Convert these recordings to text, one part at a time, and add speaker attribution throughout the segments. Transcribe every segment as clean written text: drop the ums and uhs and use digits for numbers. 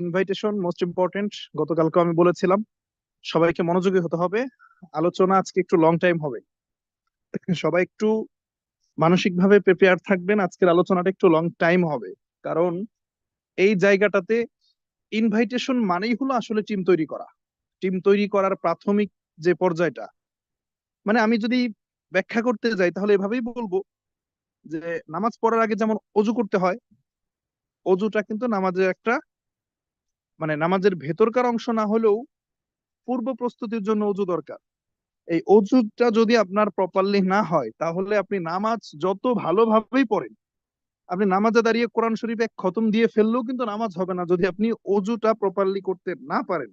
Speaker 1: Invitation most important. গতকালকে আমি বলেছিলাম সবাইকে মনোযোগী হতে হবে। আলোচনা আজকে একটু লং টাইম হবে। সবাই একটু মানসিকভাবে প্রিপেয়ার থাকবেন, আজকের আলোচনাটা একটু লং টাইম হবে। কারণ এই জায়গাটাতে ইনভাইটেশন মানেই হলো আসলে টিম তৈরি করা। টিম তৈরি করার প্রাথমিক যে পর্যায়টা, মানে আমি যদি ব্যাখ্যা করতে যাই তাহলে এভাবেই বলবো যে নামাজ পড়ার আগে যেমন অজু করতে হয়, অজুটা কিন্তু নামাজের একটা, মানে নামাজের ভেতরকার অংশ না হলেও পূর্ব প্রস্তুতির জন্য অজু দরকার। এই অজুটা যদি আপনার প্রপারলি না হয় তাহলে আপনি নামাজ যত ভালোভাবেই পড়েন, আপনি নামাজে দাঁড়িয়ে কোরআন শরীফ এক খতম দিয়ে ফেললেও কিন্তু নামাজ হবে না যদি আপনি অজুটা প্রপারলি করতে না পারেন।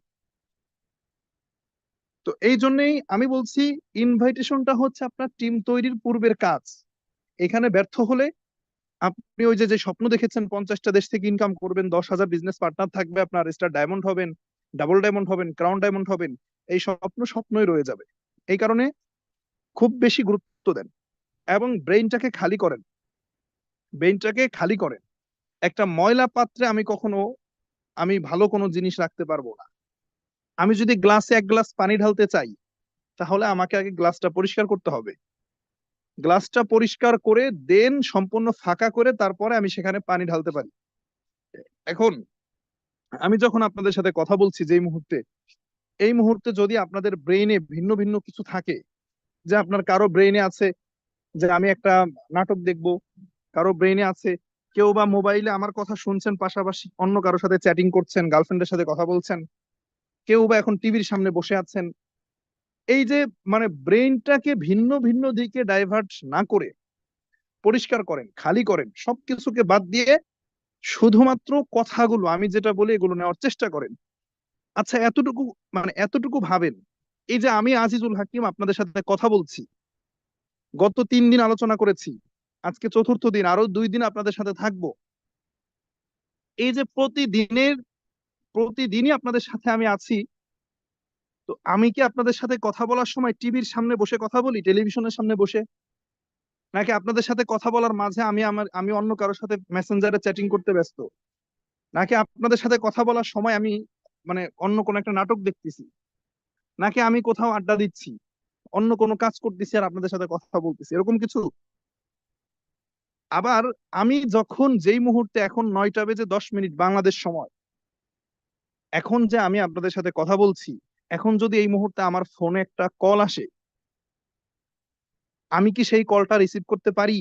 Speaker 1: তো এই জন্যই আমি বলছি ইনভাইটেশনটা হচ্ছে আপনার টিম তৈরির পূর্বের কাজ। এখানে ব্যর্থ হলে আপনি ওই যে যে স্বপ্ন দেখেছেন 50টা দেশ থেকে ইনকাম করবেন, 10,000 বিজনেস পার্টনার থাকবে, আপনার স্টার ডায়মন্ড হবেন, ডাবল ডায়মন্ড হবেন, ক্রাউন ডায়মন্ড হবেন, এই স্বপ্ন স্বপ্নই রয়ে যাবে। এই কারণে খুব বেশি গুরুত্ব দেন এবং ব্রেইনটাকে খালি করেন। ব্রেইনটাকে খালি করেন। একটা ময়লা পাত্রে আমি ভালো কোনো জিনিস রাখতে পারবো না। আমি যদি গ্লাসে এক গ্লাস পানি ঢালতে চাই তাহলে আমাকে আগে গ্লাসটা পরিষ্কার করতে হবে। গ্লাসটা পরিষ্কার করে দেন সম্পূর্ণ ফাঁকা করে তারপরে আমি সেখানে পানি ঢালতে পারি। এখন আমি যখন আপনাদের সাথে কথা বলছি যে এই মুহূর্তে যদি আপনাদের ব্রেইনে ভিন্ন ভিন্ন কিছু থাকে, যে আপনার কারো ব্রেইনে আছে যে আমি একটা নাটক দেখব, কারো ব্রেইনে আছে কেউ বা মোবাইলে আমার কথা শুনছেন পাশাপাশি অন্য কারোর সাথে চ্যাটিং করছেন, গার্লফ্রেন্ডের সাথে কথা বলছেন, কেউ বা এখন টিভির সামনে বসে আছেন। এই যে মানে ব্রেইনটাকে ভিন্ন ভিন্ন দিকে ডাইভার্ট না করে পরিষ্কার করেন, খালি করেন, সবকিছুকে বাদ দিয়ে শুধুমাত্র কথাগুলো আমি যেটা বলি এগুলো নেওয়ার চেষ্টা করেন। আচ্ছা, এতটুকু মানে এতটুকু ভাবেন, এই যে আমি আজিজুল হাকিম আপনাদের সাথে কথা বলছি, গত 3 দিন আলোচনা করেছি, আজকে চতুর্থ দিন, আরো 2 দিন আপনাদের সাথে থাকবো। এই যে প্রতিদিনই আপনাদের সাথে আমি আছি, তো আমি কি আপনাদের সাথে কথা বলার সময় টিভির সামনে বসে কথা বলি, টেলিভিশনের সামনে বসে, নাকি আপনাদের সাথে কথা বলার মাঝে আমি অন্য কারোর সাথে মেসেঞ্জারে চ্যাটিং করতে ব্যস্ত, নাকি আপনাদের সাথে কথা বলার সময় আমি মানে অন্য কোনো একটা নাটক দেখতেছি, নাকি আমি কোথাও আড্ডা দিচ্ছি, অন্য কোনো কাজ করতেছি আর আপনাদের সাথে কথা বলতেছি, এরকম কিছু? আবার আমি যখন যেই মুহূর্তে, এখন 9টা বেজে 10 মিনিট বাংলাদেশ সময়, এখন যে আমি আপনাদের সাথে কথা বলছি, এখন যদি এই মুহূর্তে আমার ফোনে একটা কল আসে, আমি কি সেই কলটা রিসিভ করতে পারি?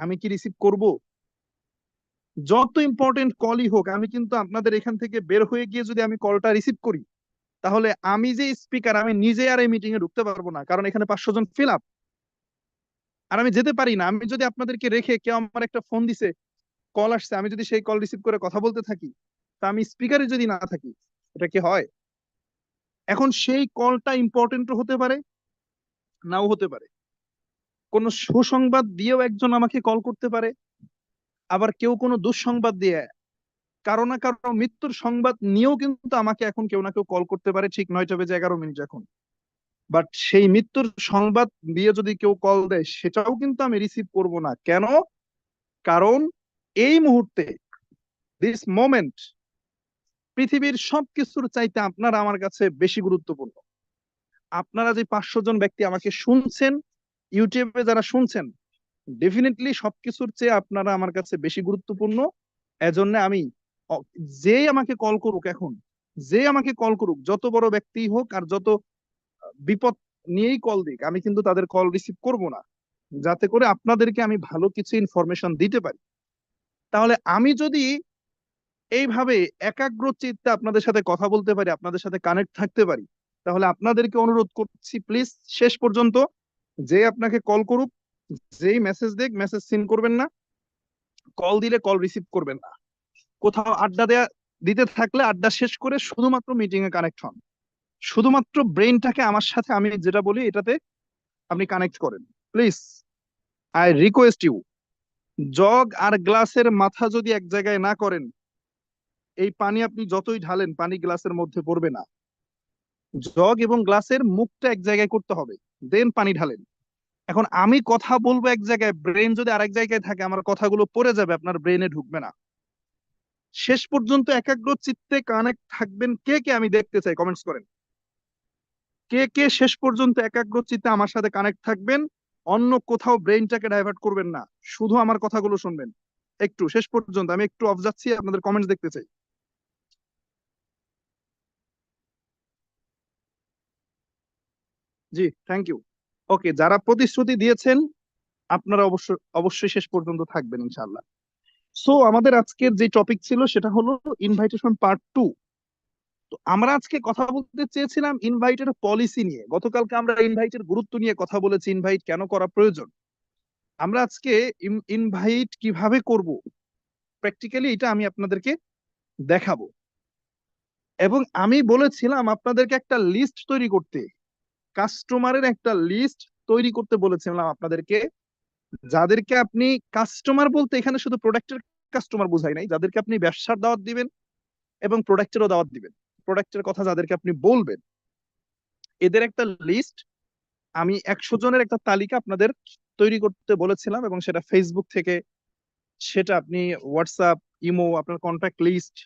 Speaker 1: আমি কি রিসিভ করব? যত ইম্পর্টেন্ট কলই হোক, আমি কিন্তু আপনাদের এখান থেকে বের হয়ে গিয়ে যদি আমি কলটা রিসিভ করি, তাহলে আমি যে স্পিকার, আমি নিজে আর এই মিটিং এ ঢুকতে পারবো না, কারণ এখানে 500 জন ফিল আপ, আর আমি যেতে পারি না। আমি যদি আপনাদেরকে রেখে, কেউ আমার একটা ফোন দিছে, কল আসছে, আমি যদি সেই কল রিসিভ করে কথা বলতে থাকি, তা আমি স্পিকারে যদি না থাকি, এটা কি হয়? এখন সেই কলটা ইম্পর্টেন্ট হতে পারে, নাও হতে পারে। কোন সুসংবাদ দিয়েও একজন আমাকে কল করতে পারে, আবার কেউ কোনো দুঃসংবাদ দিয়ে, কারো না কারো মৃত্যুর সংবাদ নিয়েও কিন্তু আমাকে এখন কেউ না কেউ কল করতে পারে, ঠিক 9টা বেজে 11 মিনিট এখন। বাট সেই মৃত্যুর সংবাদ দিয়ে যদি কেউ কল দেয়, সেটাও কিন্তু আমি রিসিভ করব না। কেন? কারণ এই মুহূর্তে, দিস মোমেন্ট, পৃথিবীর সবকিছুর চাইতে আপনারা আমার কাছে বেশি গুরুত্বপূর্ণ। আপনারা যে 500 জন ব্যক্তি আমাকে শুনছেন, ইউটিউবে যারা শুনছেন, ডেফিনেটলি সবকিছুর চেয়ে আপনারা আমার কাছে বেশি গুরুত্বপূর্ণ। এজন্য আমি অ- যেই আমাকে কল করুক এখন, যে আমাকে কল করুক, যত বড় ব্যক্তি হোক আর যত বিপদ নিয়েই কল দিক, আমি কিন্তু তাদের কল রিসিভ করব না, যাতে করে আপনাদেরকে আমি ভালো কিছু ইনফরমেশন দিতে পারি। তাহলে আমি যদি এইভাবে একাগ্র চিত্তে আপনাদের সাথে কথা বলতে পারি, আপনাদের সাথে কানেক্ট থাকতে পারি, তাহলে আপনাদেরকে অনুরোধ করছি, প্লিজ শেষ পর্যন্ত যে আপনাকে কল করুক, যেই মেসেজ দেখ, মেসেজ সিন করবেন না, কল দিলে কল রিসিভ করবেন না। কোথাও আড্ডা দিতে থাকলে আড্ডা শেষ করে শুধুমাত্র মিটিং এ কানেক্ট হন। শুধুমাত্র ব্রেনটাকে আমার সাথে আমি যেটা বলি এটাতে আপনি কানেক্ট করেন, please. I request you. Jug আর গ্লাসের মাথা যদি এক জায়গায় না করেন, এই পানি আপনি যতই ঢালেন পানি গ্লাসের মধ্যে পড়বে না। জগ এবং গ্লাসের মুখটা এক জায়গায় করতে হবে, দেন পানি ঢালেন। এখন আমি কথা বলবো এক জায়গায়, ব্রেন যদি আরেক জায়গায় থাকে, আমার কথাগুলো পড়ে যাবে, আপনার ব্রেনে ঢুকবে না। শেষ পর্যন্ত একাগ্র চিত্তে কানেক্ট থাকবেন কে কে, আমি দেখতে চাই, কমেন্টস করেন। কে কে শেষ পর্যন্ত একাগ্র চিত্তে আমার সাথে কানেক্ট থাকবেন, অন্য কোথাও ব্রেইনটাকে ডাইভার্ট করবেন না, শুধু আমার কথাগুলো শুনবেন। একটু শেষ পর্যন্ত আমি একটু অফ যাচ্ছি, আপনাদের কমেন্টস দেখতে চাই। জি, থ্যাংক ইউ। ওকে, যারা প্রতিশ্রুতি দিয়েছেন আপনারা অবশ্যই শেষ পর্যন্ত থাকবেন ইনশাআল্লাহ। সো আমাদের আজকের যে টপিক ছিল সেটা হলো ইনভাইটেশন পার্ট 2। তো আমরা আজকে কথা বলতে চেয়েছিলাম ইনভাইটের পলিসি নিয়ে। গতকালকে আমরা ইনভাইটের গুরুত্ব নিয়ে কথা বলেছি, ইনভাইট কেন করা প্রয়োজন। আমরা আজকে ইনভাইট কিভাবে করব প্র্যাকটিক্যালি এটা আমি আপনাদেরকে দেখাবো। এবং আমি বলেছিলাম আপনাদেরকে একটা লিস্ট তৈরি করতে, কাস্টমারের একটা লিস্ট তৈরি করতে বলেছিলাম আপনাদেরকে, যাদেরকে আপনি, কাস্টমার বলতে এখানে শুধু প্রোডাক্টের কাস্টমার বোঝাই নাই, যাদেরকে আপনি ব্যবসার দাওয়াত দিবেন এবং প্রোডাক্টেরও দাওয়াত দিবেন, প্রোডাক্টের কথা যাদেরকে আপনি বলবেন, এদের একটা লিস্ট, আমি 100 জনের একটা তালিকা আপনাদের তৈরি করতে বলেছিলাম। এবং সেটা ফেসবুক থেকে, সেটা আপনি হোয়াটসঅ্যাপ, ইমো, আপনার কন্ট্যাক্ট লিস্ট,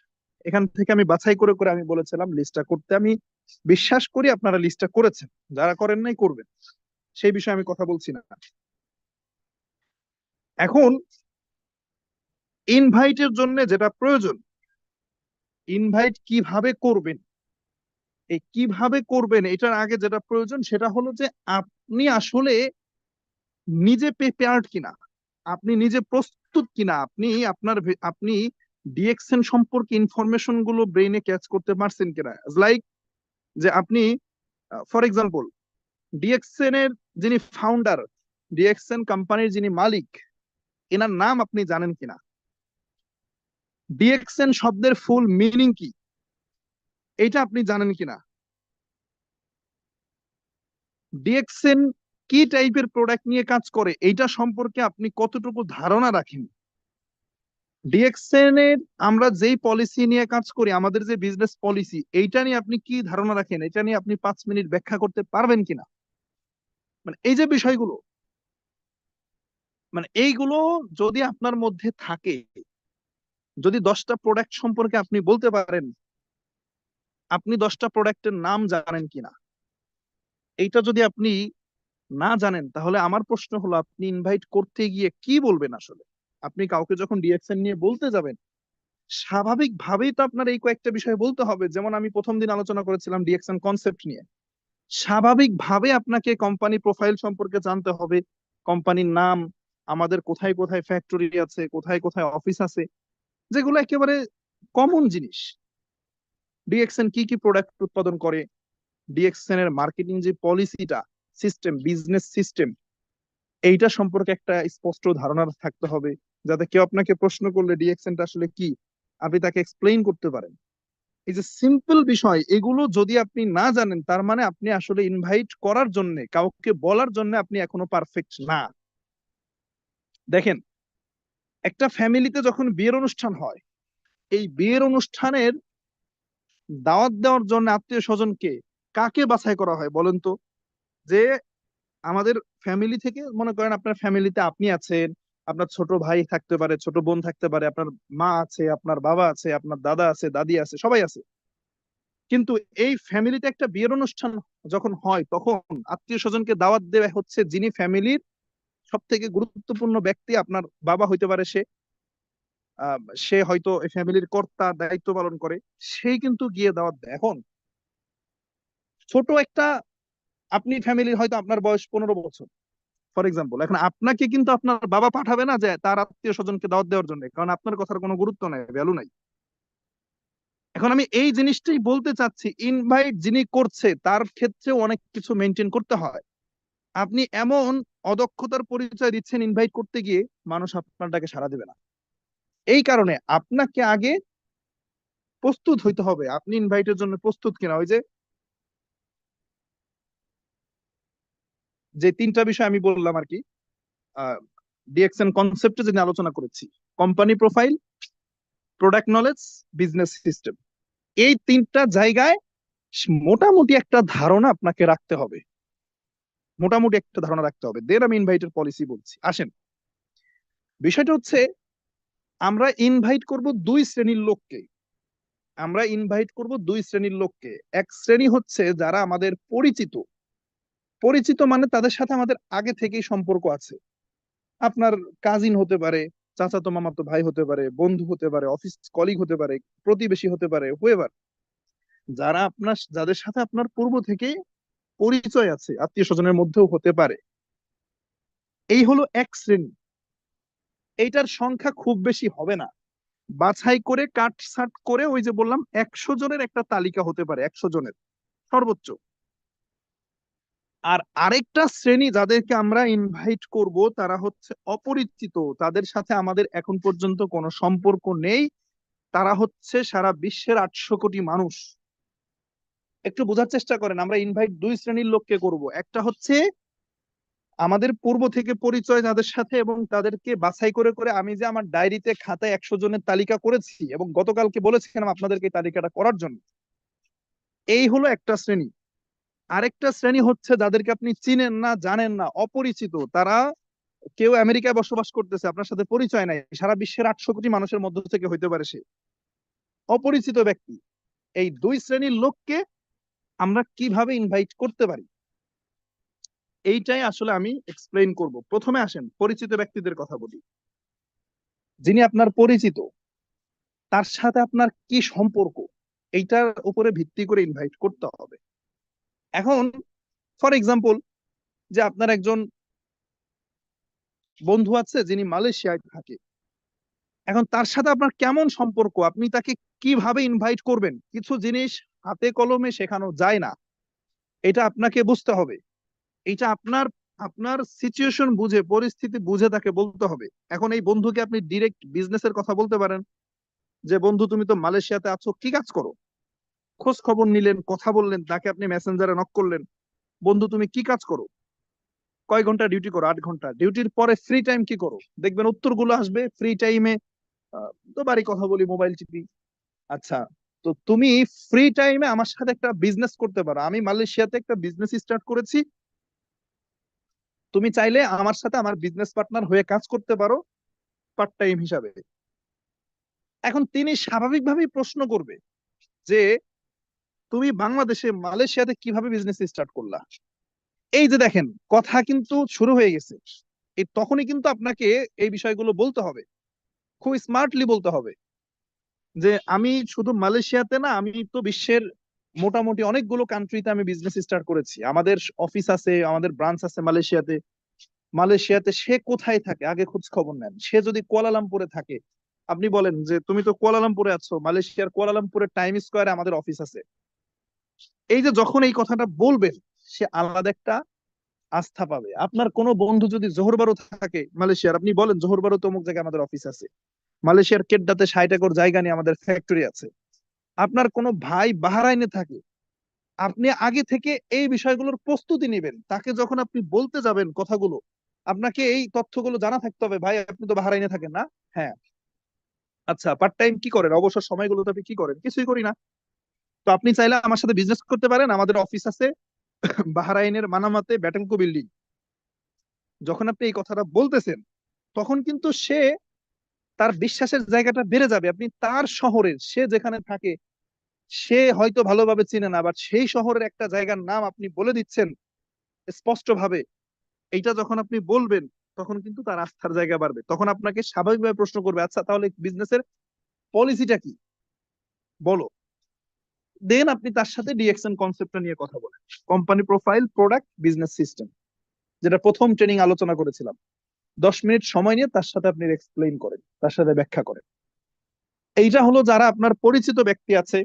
Speaker 1: এখান থেকে আমি বাছাই করে করে আমি বলেছিলাম লিস্টটা করতে। আমি বিশ্বাস করি আপনারা লিস্টটা করেছেন, যারা করেন নাই করবেন, সেই বিষয়ে আমি কথা বলছি না। এখন ইনভাইটের জন্য যেটা প্রয়োজন, ইনভাইট কিভাবে করবেন, এই কিভাবে করবেন এটার আগে যেটা প্রয়োজন সেটা হলো যে আপনি আসলে নিজে প্রিপেয়ার্ড কিনা, আপনি নিজে প্রস্তুত কিনা, আপনি ডিএক্সএন সম্পর্কে ইনফরমেশন গুলো ব্রেইনে ক্যাচ করতে পারছেন কিনা। লাইক যে আপনি, ফর এক্সাম্পল, ডিএক্সএন এর যিনি ফাউন্ডার, ডিএক্সএন কোম্পানির যিনি মালিক, এনার নাম আপনি জানেন কিনা, ডিএক্সএন শব্দের ফুল মিনিং কি এটা আপনি জানেন কিনা, ডিএক্সএন কি টাইপের প্রোডাক্ট নিয়ে কাজ করে এইটা সম্পর্কে আপনি কতটুকু ধারণা রাখেন, ডিএক্সএন এর আমরা যেই পলিসি নিয়ে কাজ করি, আমাদের যে বিজনেস পলিসি, এইটা নিয়ে আপনি কি ধারণা রাখেন, এটা নিয়ে আপনি 5 মিনিট ব্যাখ্যা করতে পারবেন কিনা। মানে এই যে বিষয়গুলো, মানে এইগুলো যদি আপনার মধ্যে থাকে, যদি 10টা প্রোডাক্ট সম্পর্কে আপনি বলতে পারেন, আপনি 10টা প্রোডাক্টের নাম জানেন কিনা, এইটা যদি আপনি না জানেন, তাহলে আমার প্রশ্ন হলো আপনি ইনভাইট করতে গিয়ে কি বলবেন আসলে। আপনি কাউকে যখন ডিএক্সএন নিয়ে বলতে যাবেন, স্বাভাবিকভাবেই তো আপনার এই কয়েকটা বিষয় বলতে হবে। যেমন আমি প্রথম দিন আলোচনা করেছিলাম ডিএক্সএন কনসেপ্ট নিয়ে, স্বাভাবিকভাবে আপনাকে কোম্পানি প্রোফাইল সম্পর্কে জানতে হবে, কোম্পানির নাম, আমাদের কোথায় কোথায় ফ্যাক্টরি আছে, কোথায় কোথায় অফিস আছে, যেগুলো একেবারে কমন জিনিস। ডিএক্সএন কি কি প্রোডাক্ট উৎপাদন করে, ডিএক্সএন এর মার্কেটিং যে পলিসিটা, সিস্টেম, বিজনেস সিস্টেম, এইটা সম্পর্কে একটা স্পষ্ট ধারণা থাকতে হবে, যাতে কেউ আপনাকে প্রশ্ন করলে ডিএক্সএনটা আসলে কি, আপনি তাকে এক্সপ্লেইন করতে পারেন। এই যে সিম্পল বিষয়, এগুলো যদি আপনি না জানেন, তার মানে আপনি আসলে ইনভাইট করার জন্য, কাউকে বলার জন্য আপনি এখনো পারফেক্ট না। দেখেন, একটা ফ্যামিলিতে যখন বিয়ের অনুষ্ঠান হয়, এই বিয়ের অনুষ্ঠানের দাওয়াত দেওয়ার জন্য আত্মীয় স্বজনকে কাকে বাছাই করা হয় বলেন তো। যে আমাদের ফ্যামিলি থেকে, মনে করেন আপনার ফ্যামিলিতে আপনি আছেন, আপনার ছোট ভাই থাকতে পারে, ছোট বোন থাকতে পারে, আপনার মা আছে, আপনার বাবা আছে, আপনার দাদা আছে, দাদি আছে, সবাই আছে। কিন্তু এই ফ্যামিলিতে একটা বিয়ের অনুষ্ঠান যখন হয়, তখন আত্মীয় স্বজনকে দাওয়াত দেওয়া হচ্ছে যিনি ফ্যামিলির সব থেকে গুরুত্বপূর্ণ ব্যক্তি। আপনার বাবা হইতে পারে, আহ, সে হয়তো এই ফ্যামিলির কর্তা, দায়িত্ব পালন করে, সেই কিন্তু গিয়ে দাওয়াত দেয়। এখন ছোট একটা, আপনি ফ্যামিলির হয়তো আপনার বয়স 15 বছর ফর এক্সাম্পল, এখন আপনাকে কিন্তু আপনার বাবা পাঠাবে না যে তার আত্মীয় স্বজনকে দাওয়াত দেওয়ার জন্য, কারণ আপনার কথার কোনো গুরুত্ব নাই, ভ্যালু নাই। এখন আমি এই জিনিসটাই বলতে চাচ্ছি, ইনভাইট যিনি করছে তার ক্ষেত্রে অনেক কিছু মেনটেন করতে হয়। আপনি এমন অদক্ষতার পরিচয় দিচ্ছেন ইনভাইট করতে গিয়ে, মানুষ আপনার ডাকে সাড়া দেবে না। এই কারণে আপনাকে আগে প্রস্তুত হইতে হবে, আপনি ইনভাইটের জন্য প্রস্তুত কিনা। ওই যে যে 3টা বিষয় আমি বললাম আর কি, ডিএক্সএন কনসেপ্টে যেটা আলোচনা করেছি, company profile, product knowledge, business system, এই 3টা জায়গায় মোটামুটি একটা ধারণা আপনাকে রাখতে হবে, মোটামুটি একটা ধারণা রাখতে হবে। দেন আমি ইনভাইটের পলিসি বলছি। আসেন, বিষয়টা হচ্ছে আমরা ইনভাইট করব দুই শ্রেণীর লোককে। আমরা ইনভাইট করব দুই শ্রেণীর লোককে। এক শ্রেণী হচ্ছে যারা আমাদের পরিচিত। পরিচিত মানে তাদের সাথে আমাদের আগে থেকেই সম্পর্ক আছে। আপনার কাজিন হতে পারে, চাচাতো মামাতো ভাই হতে পারে, বন্ধু হতে পারে, অফিস কলিগ হতে পারে, প্রতিবেশী হতে পারে, হুয়েভার, যারা আপনার যাদের সাথে আপনার পূর্ব থেকে পরিচয় আছে, আত্মীয় স্বজনের মধ্যেও হতে পারে। এই হলো এক শ্রেণী। এইটার সংখ্যা খুব বেশি হবে না, বাছাই করে কাটছাট করে ওই যে বললাম 100 জনের একটা তালিকা হতে পারে, 100 জনের সর্বোচ্চ। আর আরেকটা শ্রেণী যাদেরকে আমরা ইনভাইট করব তারা হচ্ছে অপরিচিত, তাদের সাথে আমাদের এখন পর্যন্ত কোনো সম্পর্ক নেই। তারা হচ্ছে সারা বিশ্বের 800 কোটি মানুষ। একটু বোঝার চেষ্টা করেন, আমরা ইনভাইট দুই শ্রেণীর লোককে করব। একটা হচ্ছে আমাদের পূর্ব থেকে পরিচয় যাদের সাথে, এবং তাদেরকে বাছাই করে করে আমি যে আমার ডায়েরিতে খাতায় 100 জনের তালিকা করেছি এবং গতকালকে বলেছিলাম আপনাদেরকে এই তালিকাটা করার জন্য। এই হলো একটা শ্রেণী। আরেকটা শ্রেণী হচ্ছে যাদেরকে আপনি চিনেন না, জানেন না, অপরিচিত। তারা কেউ আমেরিকায় বসবাস করতেছে, আপনার সাথে পরিচয় নাই, সারা বিশ্বের 800 কোটি মানুষের মধ্য থেকে হইতে পারে সে অপরিচিত ব্যক্তি। এই দুই শ্রেণীর লোককে আমরা কিভাবে ইনভাইট করতে পারি এইটাই আসলে আমি এক্সপ্লেইন করব। প্রথমে আসেন পরিচিত ব্যক্তিদের কথা বলি। যিনি আপনার পরিচিত, তার সাথে আপনার কি সম্পর্ক, এইটার উপরে ভিত্তি করে ইনভাইট করতে হবে। এখন ফর এক্সাম্পল, যে আপনার একজন বন্ধু আছে যিনি মালয়েশিয়ায় থাকে। এখন তার সাথে আপনার কেমন সম্পর্ক, আপনি তাকে কিভাবে ইনভাইট করবেন, কিছু জিনিস হাতে কলমে শেখানো যায় না, এটা আপনাকে বুঝতে হবে। এটা আপনার আপনার সিচুয়েশন বুঝে, পরিস্থিতি বুঝে তাকে বলতে হবে। এখন এই বন্ধুকে আপনি ডিরেক্ট বিজনেসের কথা বলতে পারেন, যে বন্ধু তুমি তো মালয়েশিয়াতে আছো, কি কাজ করো? খোঁজ খবর নিলেন, কথা বললেন, তাকে আপনি মেসেঞ্জারে নক করলেন, বন্ধু তুমি কি কাজ করো, কয় ঘন্টা ডিউটি করো? 8 ঘন্টা। ডিউটির পরে ফ্রি টাইম কি করো? দেখবেন উত্তরগুলো আসবে ফ্রি টাইমে তো বাড়ি কথা বলি, মোবাইল টিপি। আচ্ছা, তো তুমি ফ্রি টাইমে আমার সাথে একটা বিজনেস করতে পারো, আমি মালয়েশিয়াতে একটা বিজনেস স্টার্ট করেছি, তুমি চাইলে আমার সাথে আমার বিজনেস পার্টনার হয়ে কাজ করতে পারো পার্ট টাইম হিসাবে। এখন তিনি স্বাভাবিকভাবেই প্রশ্ন করবে যে তুমি বাংলাদেশে মালয়েশিয়াতে কিভাবে বিজনেস স্টার্ট করলা? এই যে দেখেন, কথা কিন্তু শুরু হয়ে গেছে। এই তখনই কিন্তু আপনাকে এই বিষয়গুলো বলতে হবে, খুব স্মার্টলি বলতে হবে, যে আমি শুধু মালয়েশিয়াতে না, আমি তো বিশ্বের মোটামুটি অনেকগুলো কান্ট্রিতে আমি বিজনেস স্টার্ট করেছি, আমাদের অফিস আছে, আমাদের ব্রাঞ্চ আছে মালয়েশিয়াতে। মালয়েশিয়াতে সে কোথায় থাকে আগে খোঁজ খবর নেন। সে যদি কুয়ালালামপুরে থাকে, আপনি বলেন যে তুমি তো কুয়ালালামপুরে আছো, মালয়েশিয়ার কুয়ালালামপুরে টাইম স্কোয়ারে আমাদের অফিস আছে। এই যে যখন এই কথাটা বলবেন, সে আলাদা একটা আস্থা পাবে। আপনার কোনো বন্ধু যদি জোহর বারু থাকে মালয়েশিয়ার, আপনি বলেন জোহর বারু তো অমুক জায়গায় আমাদের অফিস আছে। মালয়েশিয়ার কেড্ডাতে 60 একর জায়গা নিয়ে আমাদের ফ্যাক্টরি আছে। আপনার কোনো ভাই বাহরাইনে থাকে, আপনি আগে থেকে এই বিষয়গুলোর প্রস্তুতি নেবেন। তাকে যখন আপনি বলতে যাবেন কথাগুলো, আপনাকে এই তথ্যগুলো জানা থাকতে হবে। ভাই আপনি তো বাহরাইনে থাকেন না? হ্যাঁ। আচ্ছা, পার্ট টাইম কি করেন? অবসর সময়গুলোতে আপনি কি করেন? কিছুই করি না। তো আপনি চাইলে আমার সাথে বিজনেস করতে পারেন, আমাদের অফিস আছে বাহরাইনের মানামাতে ব্যাটেলকো বিল্ডিং। যখন আপনি এই কথাটা বলতেছেন, তখন কিন্তু সে, তার বিশ্বাসের জায়গাটা বেড়ে যাবে। আপনি তার শহরের, সে যেখানে থাকে, সে হয়তো ভালোভাবে চিনে না, বাট সেই শহরের একটা জায়গার নাম আপনি বলে দিচ্ছেন স্পষ্ট ভাবে। এইটা যখন আপনি বলবেন, তখন কিন্তু তার আস্থার জায়গা বাড়বে। তখন আপনাকে স্বাভাবিকভাবে প্রশ্ন করবে, আচ্ছা তাহলে বিজনেসের পলিসিটা কি, বলো। দেন আপনি তার সাথে ডিএক্সএন কনসেপ্টটা নিয়ে কথা বলেন, company profile, product, business system, যেটা প্রথম ট্রেনিং আলোচনা করেছিলাম। 10 মিনিট সময় নিয়ে তার সাথে আপনি এক্সপ্লেইন করেন, তার সাথে ব্যাখ্যা করেন। এইটা হলো যারা আপনার পরিচিত ব্যক্তি আছে,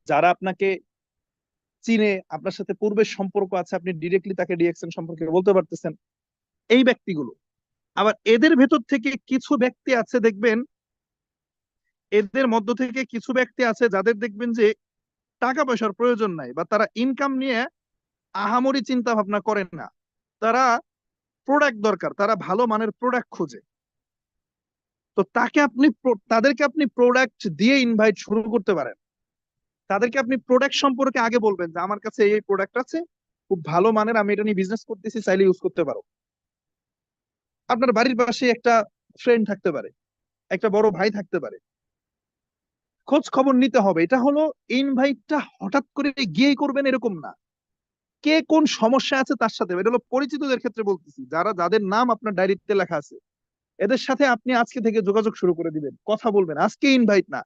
Speaker 1: যারা আপনাকে চিনে, আপনার সাথে পূর্বের সম্পর্ক আছে, আপনি ডিরেক্টলি তাকে ডিএক্সএন সম্পর্কে বলতে পারতেছেন, এই ব্যক্তিগুলো। আবার এদের ভেতর থেকে কিছু ব্যক্তি আছে দেখবেন, এদের মধ্য থেকে কিছু ব্যক্তি আছে যাদের দেখবেন যে টাকা পয়সার প্রয়োজন নাই, বা তারা ইনকাম নিয়ে আহামরি চিন্তা ভাবনা করেন না। তারা প্রোডাক্ট দরকার, তারা ভালো মানের প্রোডাক্ট খোঁজে। তো তাদেরকে আপনি প্রোডাক্ট দিয়ে ইনভাইট শুরু করতে পারেন। তাদেরকে আপনি প্রোডাক্ট সম্পর্কে আগে বলবেন যে আমার কাছে এই প্রোডাক্ট আছে, খুব ভালো মানের, আমি এটা নিয়ে বিজনেস করতেছি, চাইলে ইউজ করতে পারো। আপনার বাড়ির পাশে একটা ফ্রেন্ড থাকতে পারে, একটা বড় ভাই থাকতে পারে, খোঁজ খবর নিতে হবে। এটা হলো ইনভাইটটা হঠাৎ করে গিয়েই করবেন এরকম না, কে কোন সমস্যা আছে তার সাথে, এটা হলো পরিচিতদের ক্ষেত্রে বলতেছি, যাদের নাম আপনার ডায়েরিতে লেখা আছে এদের সাথে আপনি আজকে থেকে যোগাযোগ শুরু করে দিবেন, কথা বলবেন, আজকে ইনভাইট না,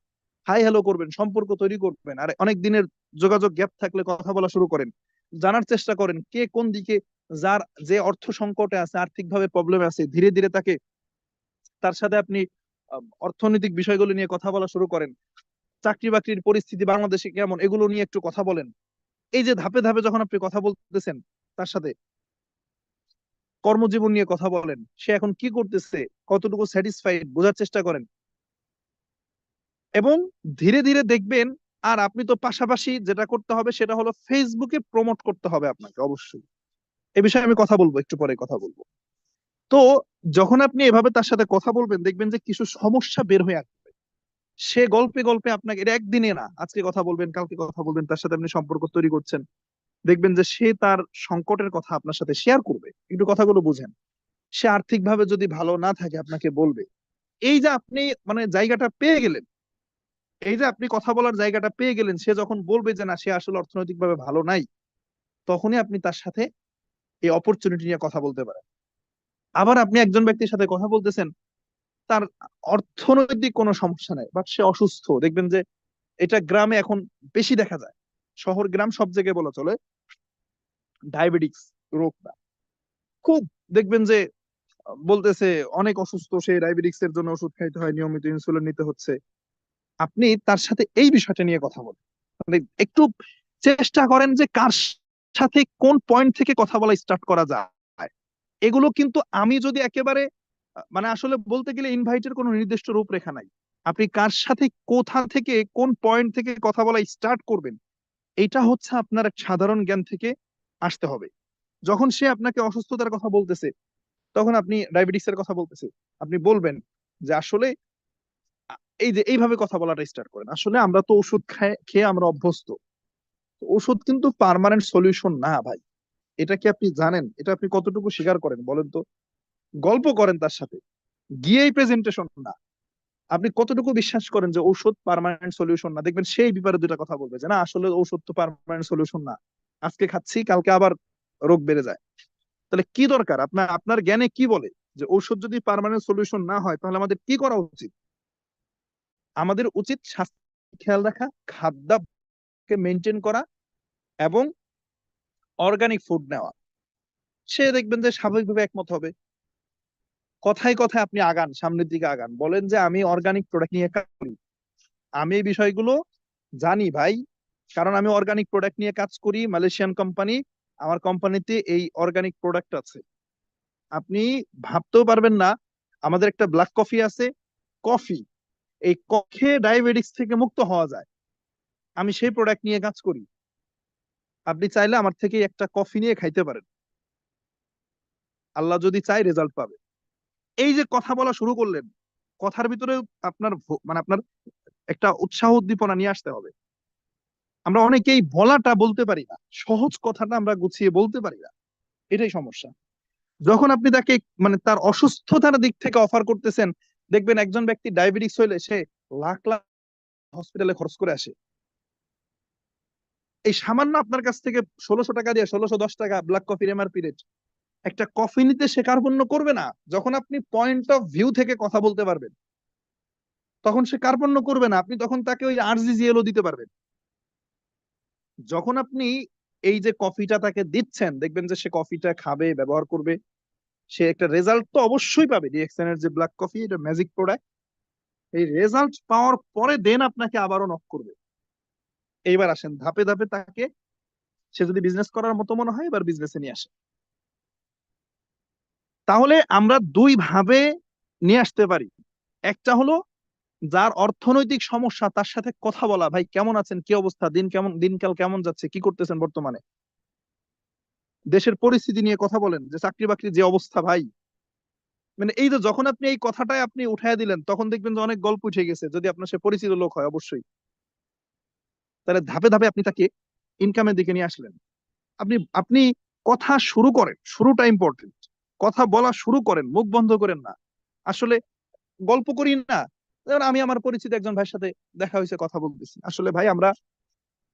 Speaker 1: হাই হ্যালো করবেন, সম্পর্ক তৈরি করবেন। আর অনেক দিনের যোগাযোগ গ্যাপ থাকলে কথা বলা শুরু করেন, জানার চেষ্টা করেন কে কোন দিকে, যার যে অর্থ সংকটে আছে, আর্থিকভাবে প্রবলেম আছে, ধীরে ধীরে তার সাথে আপনি অর্থনৈতিক বিষয়গুলো নিয়ে কথা বলা শুরু করেন। চাকরি বাকরির পরিস্থিতি বাংলাদেশে কেমন এগুলো নিয়ে একটু কথা বলেন। এই যে ধাপে ধাপে যখন আপনি কথা বলতেছেন তার সাথে, কর্মজীবন নিয়ে কথা বলেন, সে এখন কি করতেছে, কতটুকু স্যাটিসফাইড বোঝার চেষ্টা করেন। এবং ধীরে ধীরে দেখবেন, আর আপনি তো পাশাপাশি যেটা করতে হবে সেটা হলো ফেসবুকে প্রমোট করতে হবে আপনাকে অবশ্যই। এ বিষয়ে আমি কথা বলবো, একটু পরে কথা বলবো। তো যখন আপনি এভাবে তার সাথে কথা বলবেন দেখবেন যে কিছু সমস্যা বের হয়ে আসবে। সে গল্পে গল্পে আপনাকে, এটা একদিনে না, আজকে কথা বলবেন কালকে কথা বলবেন, তার সাথে আপনি সম্পর্ক তৈরি করছেন, দেখবেন যে সে তার সংকটের কথা আপনার সাথে শেয়ার করবে। একটু কথাগুলো বুঝেন। সে আর্থিকভাবে যদি ভালো না থাকে আপনাকে বলবে। এই যে আপনি মানে জায়গাটা পেয়ে গেলেন, এই যে আপনি কথা বলার জায়গাটা পেয়ে গেলেন, সে যখন বলবে যে না সে আসলে অর্থনৈতিকভাবে ভালো নাই, তখনই আপনি তার সাথে এই অপরচুনিটি নিয়ে কথা বলতে পারেন। আবার আপনি একজন ব্যক্তির সাথে কথা বলতেছেন, তার অর্থনৈতিক কোনো সমস্যা নেই, বাট সে অসুস্থ, দেখবেন যে এটা গ্রামে এখন বেশি দেখা যায়, শহর গ্রাম সব জায়গায় বলা চলে, ডায়াবেটিক্স রোগটা খুব, দেখবেন যে বলতেছে অনেক অসুস্থ, সেই ডায়াবেটিক্স এর জন্য ওষুধ খাইতে হয়, নিয়মিত ইনসুলিন নিতে হচ্ছে। আপনি তার সাথে এই বিষয়টা নিয়ে কথা বলেন, মানে একটু চেষ্টা করেন যে কার সাথে কোন পয়েন্ট থেকে কথা বলা স্টার্ট করা যায়। এগুলো কিন্তু আমি যদি একেবারে মানে আসলে বলতে গেলে ইনভাইটের কোনো নির্দিষ্ট রূপরেখা নাই। আপনি কার সাথে কোথা থেকে কোন পয়েন্ট থেকে কথা বলা স্টার্ট করবেন, এটা হচ্ছে আপনার এক সাধারণ জ্ঞান থেকে আসতে হবে। যখন সে আপনাকে অসুস্থতার কথা বলতেছে, তখন আপনি ডায়াবেটিক্স এর কথা বলতেছে, আপনি বলবেন যে আসলে এই যে এইভাবে কথা বলাটা স্টার্ট করেন, আসলে আমরা তো ওষুধ খেয়ে আমরা অভ্যস্ত, ওষুধ কিন্তু পার্মানেন্ট সলিউশন না ভাই। এটা কি আপনি জানেন? এটা আপনি কতটুকু স্বীকার করেন বলেন তো? গল্প করেন তার সাথে, গিয়েই প্রেজেন্টেশন না। আপনি কতটুকু বিশ্বাস করেন যে ঔষধ পার্মানেন্ট সলিউশন না? দেখবেন সেই ব্যাপারে দুটা কথা বলবে যে না আসলে ঔষধ তো পার্মানেন্ট সলিউশন না, আজকে খাচ্ছি কালকে আবার রোগ বেড়ে যায়। তাহলে কি দরকার, আপনার আপনার জ্ঞানে কি বলে যে ঔষধ যদি পার্মানেন্ট সলিউশন না হয় তাহলে আমাদের কি করা উচিত? আমাদের উচিত স্বাস্থ্য খেয়াল রাখা, খাদ্যাভ্যাসকে মেনটেন করা এবং অর্গানিক ফুড নেওয়া। সে দেখবেন যে স্বাভাবিকভাবে একমত হবে। কথায় কথায় আপনি আগান, সামনের দিকে আগান, বলেন যে আমি অর্গানিক প্রোডাক্ট নিয়ে কাজ করি, আমি এই বিষয়গুলো জানি ভাই, কারণ আমি অর্গানিক প্রোডাক্ট নিয়ে কাজ করি, মালয়েশিয়ান কোম্পানি, আমার কোম্পানিতে এই অর্গানিক প্রোডাক্ট আছে। আপনি ভাবতেও পারবেন না, আমাদের একটা ব্ল্যাক কফি আছে, কফি, এই কফি ডায়াবেটিক্স থেকে মুক্ত হওয়া যায়, আমি সেই প্রোডাক্ট নিয়ে কাজ করি। আপনি চাইলে আমার থেকে একটা কফি নিয়ে খাইতে পারেন, আল্লাহ যদি চাই রেজাল্ট পাবে। এই যে কথা বলা শুরু করলেন, কথার ভিতরে আপনার মানে আপনার একটা উৎসাহ উদ্দীপনা নিয়ে আসতে হবে। আমরা অনেকেই বলাটা বলতে পারি না, সহজ কথাটা আমরা গুছিয়ে বলতে পারি না, এটাই সমস্যা। যখন আপনি তাকে মানে তার অসুস্থতার দিক থেকে অফার করতেছেন, দেখবেন একজন ব্যক্তি ডায়াবেটিস হইলে সে লাখ লাখ হসপিটালে খরচ করে আসে। এই সামান্য আপনার কাছ থেকে 1600 টাকা দিয়ে, 1610 টাকা ব্ল্যাক কফির এমআরপি রেট, একটা কফি নিতে সে কার্পণ্য করবে না। যখন আপনি পয়েন্ট অফ ভিউ থেকে কথা বলতে পারবেন তখন সে কার্পণ্য করবে না, আপনি তখন তাকে ওই আরজিজিএলও দিতে পারবেন। যখন আপনি এই যে কফিটা তাকে দিচ্ছেন, দেখবেন যে সে কফিটা খাবে, ব্যবহার করবে, সে একটা রেজাল্ট তো অবশ্যই পাবে। ডিএক্সএন এর যে ব্ল্যাক কফি, এটা ম্যাজিক প্রোডাক্ট, এই রেজাল্ট পাওয়ার পরে দেন আপনাকে আবারও নক করবে। এইবার আসেন ধাপে ধাপে তাকে, সে যদি বিজনেস করার মতো মনে হয় এবার বিজনেসে নিয়ে আসে। তাহলে আমরা দুই ভাবে নিয়ে আসতে পারি। একটা হলো যার অর্থনৈতিক সমস্যা তার সাথে কথা বলা, ভাই কেমন আছেন, কি অবস্থা, দিন কেমন, দিনকাল কেমন যাচ্ছে, কি করতেছেন বর্তমানে, দেশের পরিস্থিতি নিয়ে কথা বলেন, যে চাকরি বাকরি যে অবস্থা ভাই। মানে এই যে যখন আপনি এই কথাটাই আপনি উঠাইয়া দিলেন তখন দেখবেন যে অনেক গল্প উঠে গেছে, যদি আপনার সে পরিচিত লোক হয় অবশ্যই। তাহলে ধাপে ধাপে আপনি তাকে ইনকামের দিকে নিয়ে আসলেন। আপনি আপনি কথা শুরু করেন, শুরুটা ইম্পর্টেন্ট। কথা বলা শুরু করেন, মুখ বন্ধ করেন না। আসলে গল্প করি না, যেমন আমি আমার পরিচিত একজন ভাইয়ের সাথে দেখা হয়েছে, কথা বলতেছি, আসলে ভাই আমরা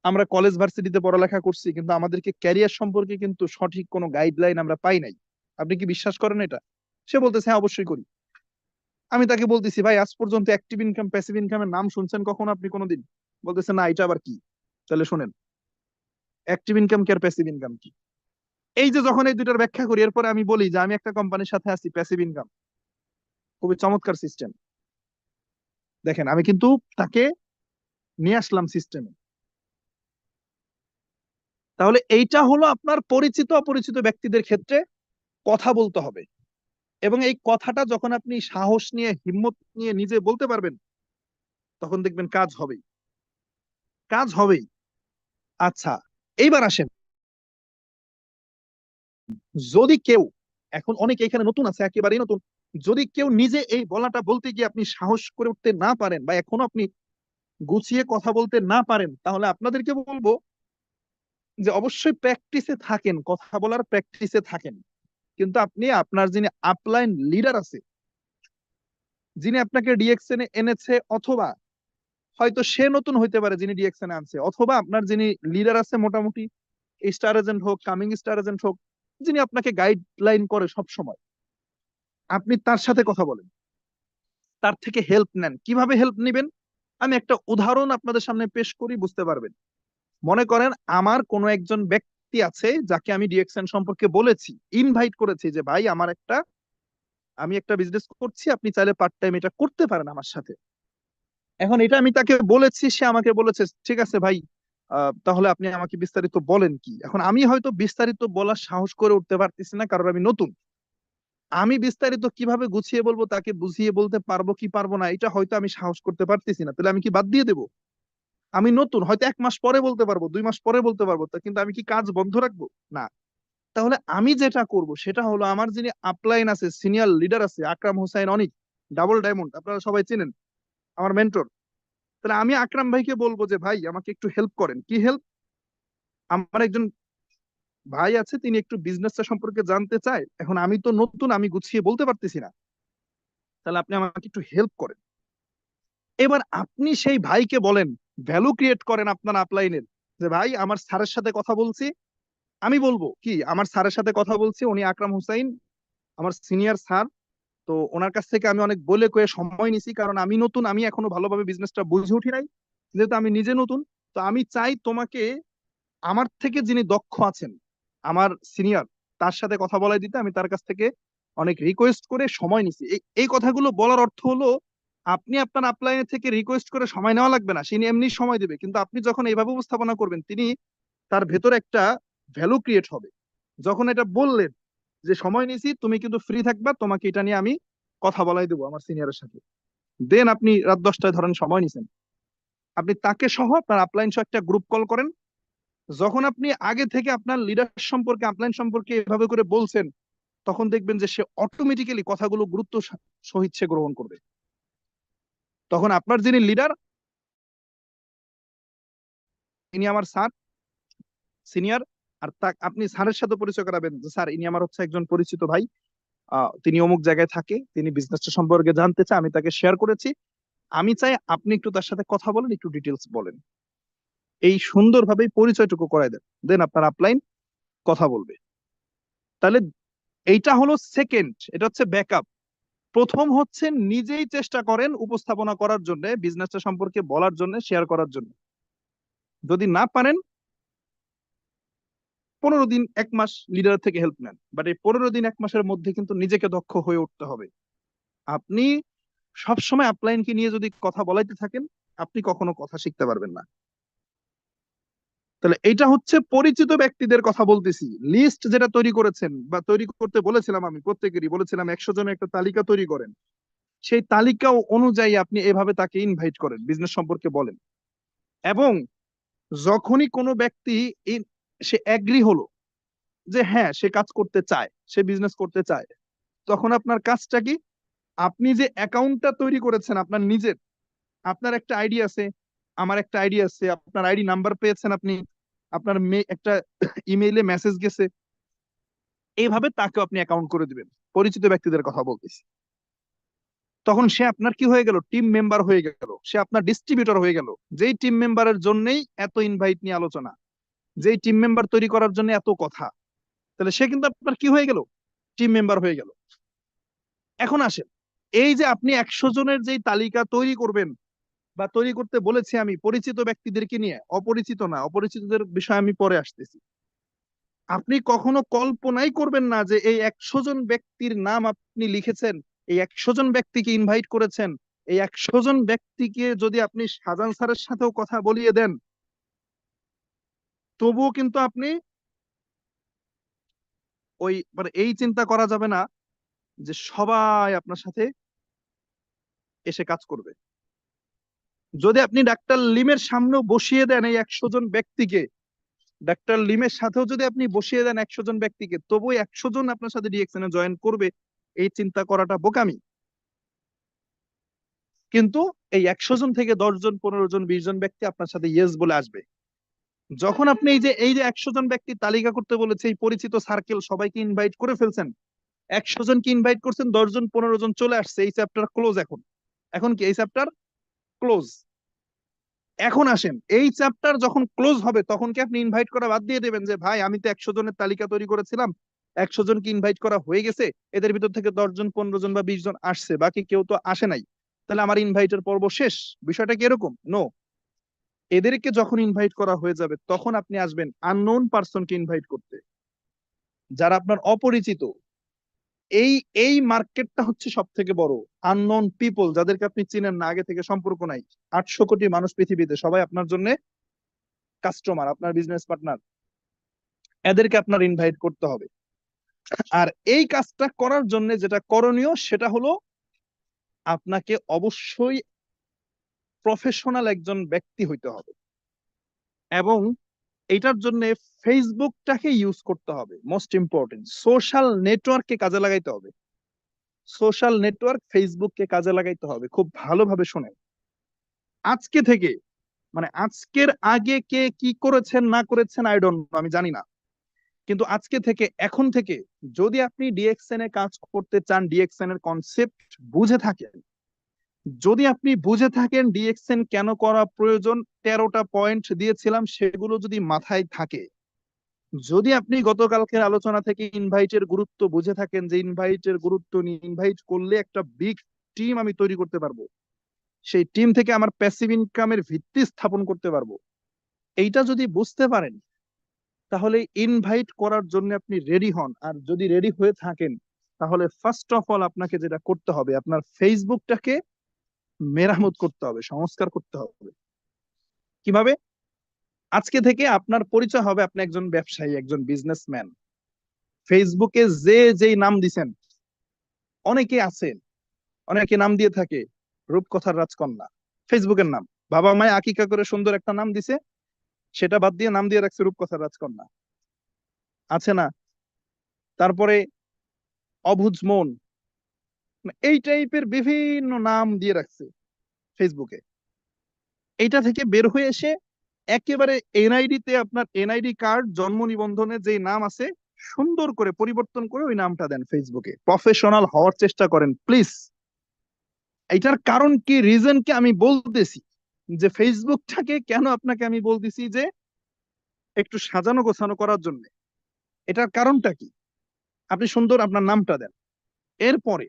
Speaker 1: আমরা কলেজ ভার্সিটিতে পড়ালেখা করছি, কিন্তু আমাদেরকে ক্যারিয়ার সম্পর্কে কিন্তু সঠিক কোনো গাইডলাইন আমরা পাই নাই। আপনি কি বিশ্বাস করেন এটা? সে বলতেছে হ্যাঁ অবশ্যই করি। আমি তাকে বলতেছি ভাই আজ পর্যন্ত অ্যাক্টিভ ইনকাম প্যাসিভ ইনকামের নাম শুনছেন কখনো আপনি কোনোদিন? বলতেছে না, এটা আবার কি? তাহলে শোনেন, অ্যাক্টিভ ইনকাম কি আর প্যাসিভ ইনকাম কি। এই যে যখন এই দুইটার ব্যাখ্যা করি, এরপরে আমি বলি যে আমি একটা কোম্পানির সাথে আছি প্যাসিভ ইনকাম, খুবই চমৎকার সিস্টেম। দেখেন আমি কিন্তু তাকে নিয়ে আসলাম সিস্টেমে। তাহলে এইটা হলো আপনার পরিচিত অপরিচিত ব্যক্তিদের ক্ষেত্রে কথা বলতে হবে, এবং এই কথাটা যখন আপনি সাহস নিয়ে হিম্মত নিয়ে নিজে বলতে পারবেন, তখন দেখবেন কাজ হবেই, কাজ হবেই। আচ্ছা, এইবার আসেন, যদি কেউ, এখন অনেকে এখানে নতুন আছে, একেবারেই নতুন, যদি কেউ নিজে এই বলাটা বলতে গিয়ে আপনি সাহস করে উঠতে না পারেন, বা এখনো আপনি গুছিয়ে কথা বলতে না পারেন, তাহলে আপনাদেরকে বলবো যে অবশ্যই প্র্যাকটিসে থাকেন, কথা বলার প্র্যাকটিসে থাকেন। কিন্তু আপনি আপনার যিনি আপলাইন লিডার আছে, যিনি আপনাকে ডিএক্সএন এনেছে, অথবা হয়তো সে নতুন হইতে পারে যিনি ডিএক্সএন আনছে, অথবা আপনার যিনি লিডার আছে মোটামুটি, স্টার এজেন্ট হোক, কামিং স্টার এজেন্ট হোক, যিনি আপনাকে গাইডলাইন করে সব সময়, আপনি তার সাথে কথা বলেন, তার থেকে হেল্প নেন। কিভাবে হেল্প নেবেন আমি একটা উদাহরণ আপনাদের সামনে পেশ করি, বুঝতে পারবেন। মনে করেন আমার কোনো একজন ব্যক্তি আছে যাকে আমি ডিএক্সএন সম্পর্কে বলেছি, ইনভাইট করেছি যে ভাই আমি একটা বিজনেস করছি, আপনি চাইলে পার্ট টাইম এটা করতে পারেন আমার সাথে। এখন এটা আমি তাকে বলেছি, সে আমাকে বলেছে ঠিক আছে ভাই, তাহলে আপনি আমাকে বিস্তারিত বলেন কি। এখন আমি হয়তো বিস্তারিত বলার সাহস করে উঠতে পারতেছি না, কারণ আমি নতুন। আমি বিস্তারিত কিভাবে গুছিয়ে বলবো, তাকে বুঝিয়ে বলতে পারবো কি পারবো না, এটা হয়তো আমি সাহস করতে পারতেছি না। তাহলে আমি কি বাদ দিয়ে দেবো? আমি নতুন, হয়তো 1 মাস পরে বলতে পারবো, 2 মাস পরে বলতে পারবো, তা কিন্তু আমি কি কাজ বন্ধ রাখবো? না। তাহলে আমি যেটা করব সেটা হলো, আমার যিনি আপলাইন আছে, সিনিয়র লিডার আছে, আকরাম হোসাইন অনিক, ডাবল ডায়মন্ড, আপনারা সবাই চেনেন, আমার মেন্টর। তাহলে আমি আকরাম ভাইকে বলবো যে ভাই আমাকে একটু হেল্প করেন। কি হেল্প? আমার একজন ভাই আছে, তিনি একটু বিজনেসটা সম্পর্কে জানতে চায়, এখন আমি তো নতুন, আমি গুছিয়ে বলতে পারতেছি না, তাহলে আপনি আমাকে একটু হেল্প করেন। এবার আপনি সেই ভাইকে বলেন, ভ্যালু ক্রিয়েট করেন আপনার আপলাইনের, যে ভাই আমার স্যারের সাথে কথা বলছি, আমি বলবো কি আমার স্যারের সাথে কথা বলছি, উনি আকরাম হুসাইন, আমার সিনিয়র স্যার। তো ওনার কাছ থেকে আমি অনেক বলে কয়ে সময় নিছি, কারণ আমি নতুন, আমি এখনো ভালোভাবে বিজনেসটা বুঝে উঠি নাই, যেহেতু আমি নিজে নতুন। তো আমি চাই তোমাকে আমার থেকে যিনি দক্ষ আছেন, আমার সিনিয়র, তার সাথে কথা বলাই দিতে। আমি তার কাছ থেকে অনেক রিকোয়েস্ট করে সময় নিছি। এই কথাগুলো বলার অর্থ হলো, আপনি আপনার আপলাইনের থেকে রিকোয়েস্ট করে সময় নেওয়া লাগবে না, তিনি এমনি সময় দেবে। কিন্তু আপনি যখন এইভাবে উপস্থাপনা করবেন, তিনি, তার ভেতরে একটা ভ্যালু ক্রিয়েট হবে। যখন এটা বললেন যে সময় নিছি, তুমি কিন্তু ফ্রি থাকবা, তোমাকে এটা নিয়ে আমি কথা বলাই দেবো আমার সিনিয়রের সাথে, দেন আপনি রাত 10টায় ধরেন সময় নিছেন, আপনি তাকে সহ আপনার আপলাইন সহ একটা গ্রুপ কল করেন। যখন আপনি আগে থেকে আপনার লিডার সম্পর্কে, আপলাইন সম্পর্কে এভাবে করে বলছেন, তখন দেখবেন যে সে অটোমেটিক্যালি কথাগুলো গুরুত্ব সহিত সে গ্রহণ করবে। তখন আপনার যিনি লিডার, ইনি আমার স্যার, সিনিয়র, আর তা আপনি স্যারের সাথে পরিচয় করাবেন যে স্যার ইনি আমার হচ্ছে একজন পরিচিত ভাই, তিনি অমুক জায়গায় থাকে, তিনি বিজনেসটা সম্পর্কে জানতে চায়, আমি তাকে শেয়ার করেছি, আমি চাই আপনি একটু তার সাথে কথা বলেন, একটু ডিটেলস বলেন। এই সুন্দরভাবে পরিচয়টুকু করায় দেন, দেন আপনার আপলাইন কথা বলবে। তাহলে এইটা হলো সেকেন্ড, এটা হচ্ছে ব্যাকআপ। প্রথম হচ্ছে নিজেই চেষ্টা করেন উপস্থাপনা করার জন্য, বিজনেসটা সম্পর্কে বলার জন্য, শেয়ার করার জন্য। যদি না পারেন, 15 দিন 1 মাস লিডার থেকে হেল্প নেন, বাট এই 15 দিন 1 মাসের মধ্যে কিন্তু নিজেকে দক্ষ হয়ে উঠতে হবে। আপনি সবসময় আপলাইনকে নিয়ে যদি কথা বলাইতে থাকেন, আপনি কখনো কথা শিখতে পারবেন না। তাহলে এটা হচ্ছে পরিচিত ব্যক্তিদের কথা বলতেছি। লিস্ট যেটা তৈরি করেছেন বা তৈরি করতে বলেছিলাম, আমি প্রত্যেকেরই বলেছিলাম 100 জনের একটা তালিকা তৈরি করেন। সেই তালিকা অনুযায়ী আপনি এভাবে তাকে ইনভাইট করেন, বিজনেস সম্পর্কে বলেন। এবং যখনই কোনো ব্যক্তি সে অ্যাগ্রি হলো যে হ্যাঁ সে কাজ করতে চায়, সে বিজনেস করতে চায়, তখন আপনার কাজটা কি? আপনি যে অ্যাকাউন্টটা তৈরি করেছেন আপনার নিজের, আপনার একটা আইডি আছে, আমার একটা আইডি আছে, আপনার আইডি নাম্বার পেয়েছেন আপনি, আপনার একটা ইমেইলে মেসেজ গেছে, এইভাবে তাকে আপনি অ্যাকাউন্ট করে দিবেন। পরিচিত ব্যক্তিদের কথা বলতেছি। তখন সে আপনার কি হয়ে গেল, টিম মেম্বার হয়ে গেল, সে আপনার ডিস্ট্রিবিউটর হয়ে গেল। যেই টিম মেম্বারের জন্যই এত ইনভাইট নিয়ে আলোচনা, যেই টিম মেম্বার তৈরি করার জন্য এত কথা, তাহলে সে কিন্তু আপনার কি হয়ে গেল, টিম মেম্বার হয়ে গেল। এখন আসেন, এই যে আপনি 100 জনের যেই তালিকা তৈরি করবেন বা তৈরি করতে বলেছি আমি পরিচিত ব্যক্তিদেরকে নিয়ে, অপরিচিত না, অপরিচিতদের বিষয়ে আমি পরে আসতেছি। আপনি কখনো কল্পনাই করবেন না যে এই 100 জন ব্যক্তির নাম আপনি লিখেছেন, এই 100 জন ব্যক্তিকে ইনভাইট করেছেন, এই 100 জন ব্যক্তিকে যদি আপনি শাহজাহান স্যারের সাথেও কথা বলিয়ে দেন, তবুও কিন্তু আপনি ওই মানে এই চিন্তা করা যাবে না যে সবাই আপনার সাথে এসে কাজ করবে। যদি আপনি ডাক্তার লিমের সামনেও বসিয়ে দেন এই 100 জন ব্যক্তিকে, ডাক্তার লিমের সাথেও যদি আপনি বসিয়ে দেন 100 জন ব্যক্তিকে, তবুও 100 জন আপনার সাথে ডিএক্সএন এ জয়েন করবে, এই চিন্তা করাটা বোকামি। কিন্তু এই 100 জন থেকে 10 জন, 15 জন, 20 জন ব্যক্তি আপনার সাথে ইয়েস বলে আসবে। যখন আপনি এই যে 100 জন ব্যক্তি তালিকা করতে বলেছে, এই পরিচিত সার্কেল সবাইকে ইনভাইট করে ফেলছেন, 100 জনকে ইনভাইট করছেন, 10 জন 15 জন চলে আসছে, এই চ্যাপ্টার ক্লোজ। এখন এখন কি এই চ্যাপ্টার ক্লোজ? এখন আসেন, এই চ্যাপ্টার যখন ক্লোজ হবে তখন কি আপনি ইনভাইট করা বাদ দিয়ে দেবেন যে ভাই আমি তো 100 জনের তালিকা তৈরি করেছিলাম, 100 জনকে ইনভাইট করা হয়ে গেছে, এদের ভিতর থেকে 10 জন 15 জন বা 20 জন আসছে, বাকি কেউ তো আসে নাই, তাহলে আমার ইনভাইটের পর্ব শেষ? বিষয়টা কি এরকম? নো। এদেরকে যখন ইনভাইট করা হয়ে যাবে তখন আপনি আসবেন আননোন পার্সনকে ইনভাইট করতে, যারা আপনার অপরিচিত। এই এই মার্কেটটা হচ্ছে সব থেকে বড়। আননোন পিপল, যাদেরকে আপনি চিনেন না, আগে থেকে সম্পর্ক নাই, 800 কোটি মানুষ পৃথিবীতে, সবাই আপনার জন্য কাস্টমার, আপনার বিজনেস পার্টনার, এদেরকে আপনার ইনভাইট করতে হবে। আর এই কাজটা করার জন্য যেটা করণীয় সেটা হলো আপনাকে অবশ্যই প্রফেশনাল একজন ব্যক্তি হইতে হবে, এবং এটার জন্য ফেসবুকটাকে ইউজ করতে হবে। মোস্ট ইম্পর্টেন্ট, সোশ্যাল নেটওয়ার্ককে কাজে লাগাইতে হবে। সোশ্যাল নেটওয়ার্ক ফেসবুককে কাজে লাগাইতে হবে। খুব ভালোভাবে শোনেন, আজকে থেকে, মানে আজকের আগে কে কি করেছেন না করেছেন আই ডোন্ট নো, আমি জানি না, কিন্তু আজকে থেকে, এখন থেকে যদি আপনি ডিএক্সএন এ কাজ করতে চান, ডিএক্সএন এর কনসেপ্ট বুঝে থাকেন, যদি আপনি বুঝে থাকেন ডিএক্সএন কেন করা প্রয়োজন, 13টা পয়েন্ট দিয়েছিলাম সেগুলো যদি মাথায় থাকে, যদি আপনি গতকালকের আলোচনা থেকে ইনভাইটের গুরুত্ব বুঝে থাকেন, যে ইনভাইটের গুরুত্ব নিয়ে, ইনভাইট করলে একটা বিগ টিম আমি তৈরি করতে পারবো, সেই টিম থেকে আমার প্যাসিভ ইনকামের ভিত্তি স্থাপন করতে পারবো, এইটা যদি বুঝতে পারেন, তাহলে ইনভাইট করার জন্য আপনি রেডি হন। আর যদি রেডি হয়ে থাকেন, তাহলে ফার্স্ট অফ অল আপনাকে যেটা করতে হবে, আপনার ফেসবুকটাকে মেরামত করতে হবে, সংস্কার করতে হবে। কিভাবে? আজকে থেকে আপনার পরিচয় হবে আপনি একজন ব্যবসায়ী, একজন বিজনেসম্যান। ফেসবুকে যে যেই নাম দিছেন, অনেকে আছেন, অনেকে নাম দিয়ে থাকে রূপকথার রাজকন্যা, ফেসবুকের নাম। বাবা মায় আকিকা করে সুন্দর একটা নাম দিছে, সেটা বাদ দিয়ে নাম দিয়ে রাখছে রূপকথার রাজকন্যা, আছে না? তারপরে অবুঝ মন, এই টাইপের বিভিন্ন নাম দিয়ে রাখছে ফেসবুকে। এইটা থেকে বের হয়ে এসে একেবারে এনআইডি তে, আপনার এনআইডি কার্ড, জন্ম নিবন্ধনে যে নাম আছে, সুন্দর করে পরিবর্তন করে ওই নামটা দেন ফেসবুকে। প্রফেশনাল হওয়ার চেষ্টা করেন প্লিজ। এটার কারণ কি, রিজন কি আমি বলতেছি, যে ফেসবুকটাকে কেন আপনাকে আমি বলতেছি যে একটু সাজানো গোছানো করার জন্য, এটার কারণটা কি? আপনি সুন্দর আপনার নামটা দেন। এরপরে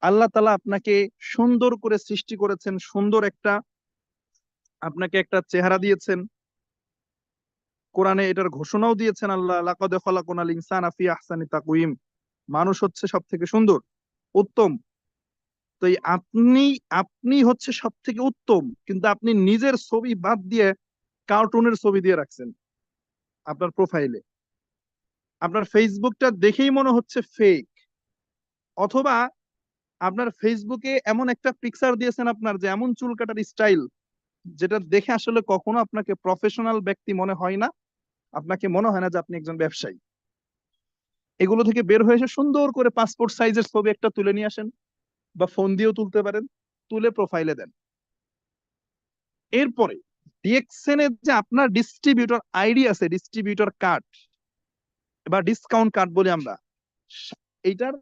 Speaker 1: আল্লাহ তাআলা আপনাকে সুন্দর করে সৃষ্টি করেছেন, সুন্দর একটা, আপনাকে একটা চেহারা দিয়েছেন। কোরআনে এটার ঘোষণাও দিয়েছেন আল্লাহ, লাকাদ খালাকনাল ইনসানা ফি আহসানি তাকওয়িম, মানুষ হচ্ছে সব থেকে সুন্দর, উত্তম। তো এই আপনি, আপনি হচ্ছে সব থেকে উত্তম, কিন্তু আপনি নিজের ছবি বাদ দিয়ে কার্টুনের ছবি দিয়ে রাখছেন আপনার প্রোফাইলে। আপনার ফেসবুকটা দেখেই মনে হচ্ছে ফেক, অথবা আপনার ফেসবুকে এমন একটা পিকচার দিয়েছেন আপনার, যে এমন চুল কাটার স্টাইল, যেটা দেখে আসলে কখনো আপনাকে প্রফেশনাল ব্যক্তি মনে হয় না, আপনাকে মনে হয় না যে আপনি একজন ব্যবসায়ী। এগুলো থেকে বের হয়ে এসে সুন্দর করে পাসপোর্ট সাইজের ছবি একটা তুলে নিয়ে আসেন, বা ফোন দিয়েও তুলতে পারেন, তুলে প্রোফাইলে দেন। এরপরে ডিএক্সএন এর যে আপনার ডিস্ট্রিবিউটর আইডি আছে, ডিস্ট্রিবিউটর কার্ড বা ডিসকাউন্ট কার্ড বলি আমরা, এইটার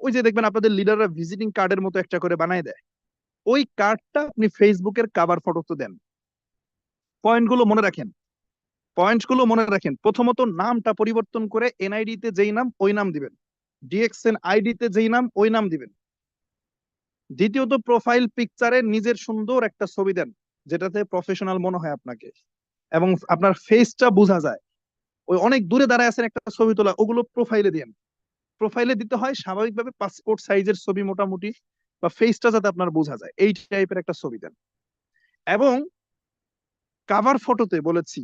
Speaker 1: ওই যে দেখবেন আপনাদের লিডাররা ভিজিটিং কার্ডের মতো একটা করে বানায় দেয়, ওই কার্ডটা আপনি ফেসবুকের কাভার ফটোতে দেন। পয়েন্টগুলো মনে রাখেন, পয়েন্টগুলো মনে রাখেন। প্রথমত নামটা পরিবর্তন করে এনআইডি তে যেই নাম ওই নাম দিবেন, ডিএক্সএন আইডি তে যেই নাম ওই নাম দিবেন। দ্বিতীয়ত প্রোফাইল পিকচারে নিজের সুন্দর একটা ছবি দেন, যেটাতে প্রফেশনাল মনে হয় আপনাকে এবং আপনার ফেসটা বোঝা যায়। ওই অনেক দূরে দাঁড়ায় আছেন একটা ছবি তোলা, ওগুলো প্রোফাইলে দিন। প্রোফাইলে দিতে হয় স্বাভাবিকভাবে পাসপোর্ট সাইজের ছবি মোটামুটি, বা ফেসটা যাতে আপনার বোঝা যায়, এই টাইপের একটা ছবি দেন। এবং কাভার ফটোতে বলেছি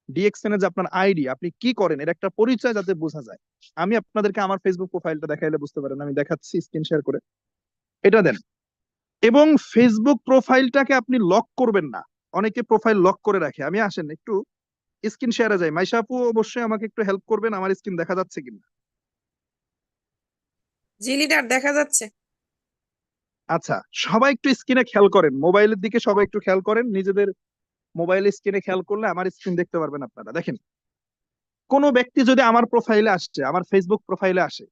Speaker 1: ডিএক্সএন এ যে আপনার আইডি, আপনি কি করেন, এর একটা পরিচয় যাতে বোঝা যায়। আমি আপনাদেরকে আমার ফেসবুক প্রোফাইলটা দেখাইলে বুঝতে পারেন, আমি দেখাচ্ছি স্ক্রিন শেয়ার করে, এটা দেন। এবং ফেসবুক প্রোফাইলটাকে আপনি লক করবেন না, অনেকে প্রোফাইল লক করে রাখে। আমি আসেন একটু স্ক্রিন শেয়ারে যাই, মাইশা আপু অবশ্যই আমাকে একটু হেল্প করবেন, আমার স্ক্রিন দেখা যাচ্ছে কিনা।
Speaker 2: জি লিডার, দেখা যাচ্ছে।
Speaker 1: আচ্ছা, সবাই একটু স্ক্রিনে খেয়াল করেন, মোবাইলের দিকে সবাই একটু খেয়াল করেন, নিজেদের মোবাইল স্ক্রিনে খেয়াল করলে আমার স্ক্রিন দেখতে পারবেন আপনারা। দেখেন, কোনো ব্যক্তি যদি আমার প্রোফাইলে আসছে, আমার ফেসবুক প্রোফাইলে আসে,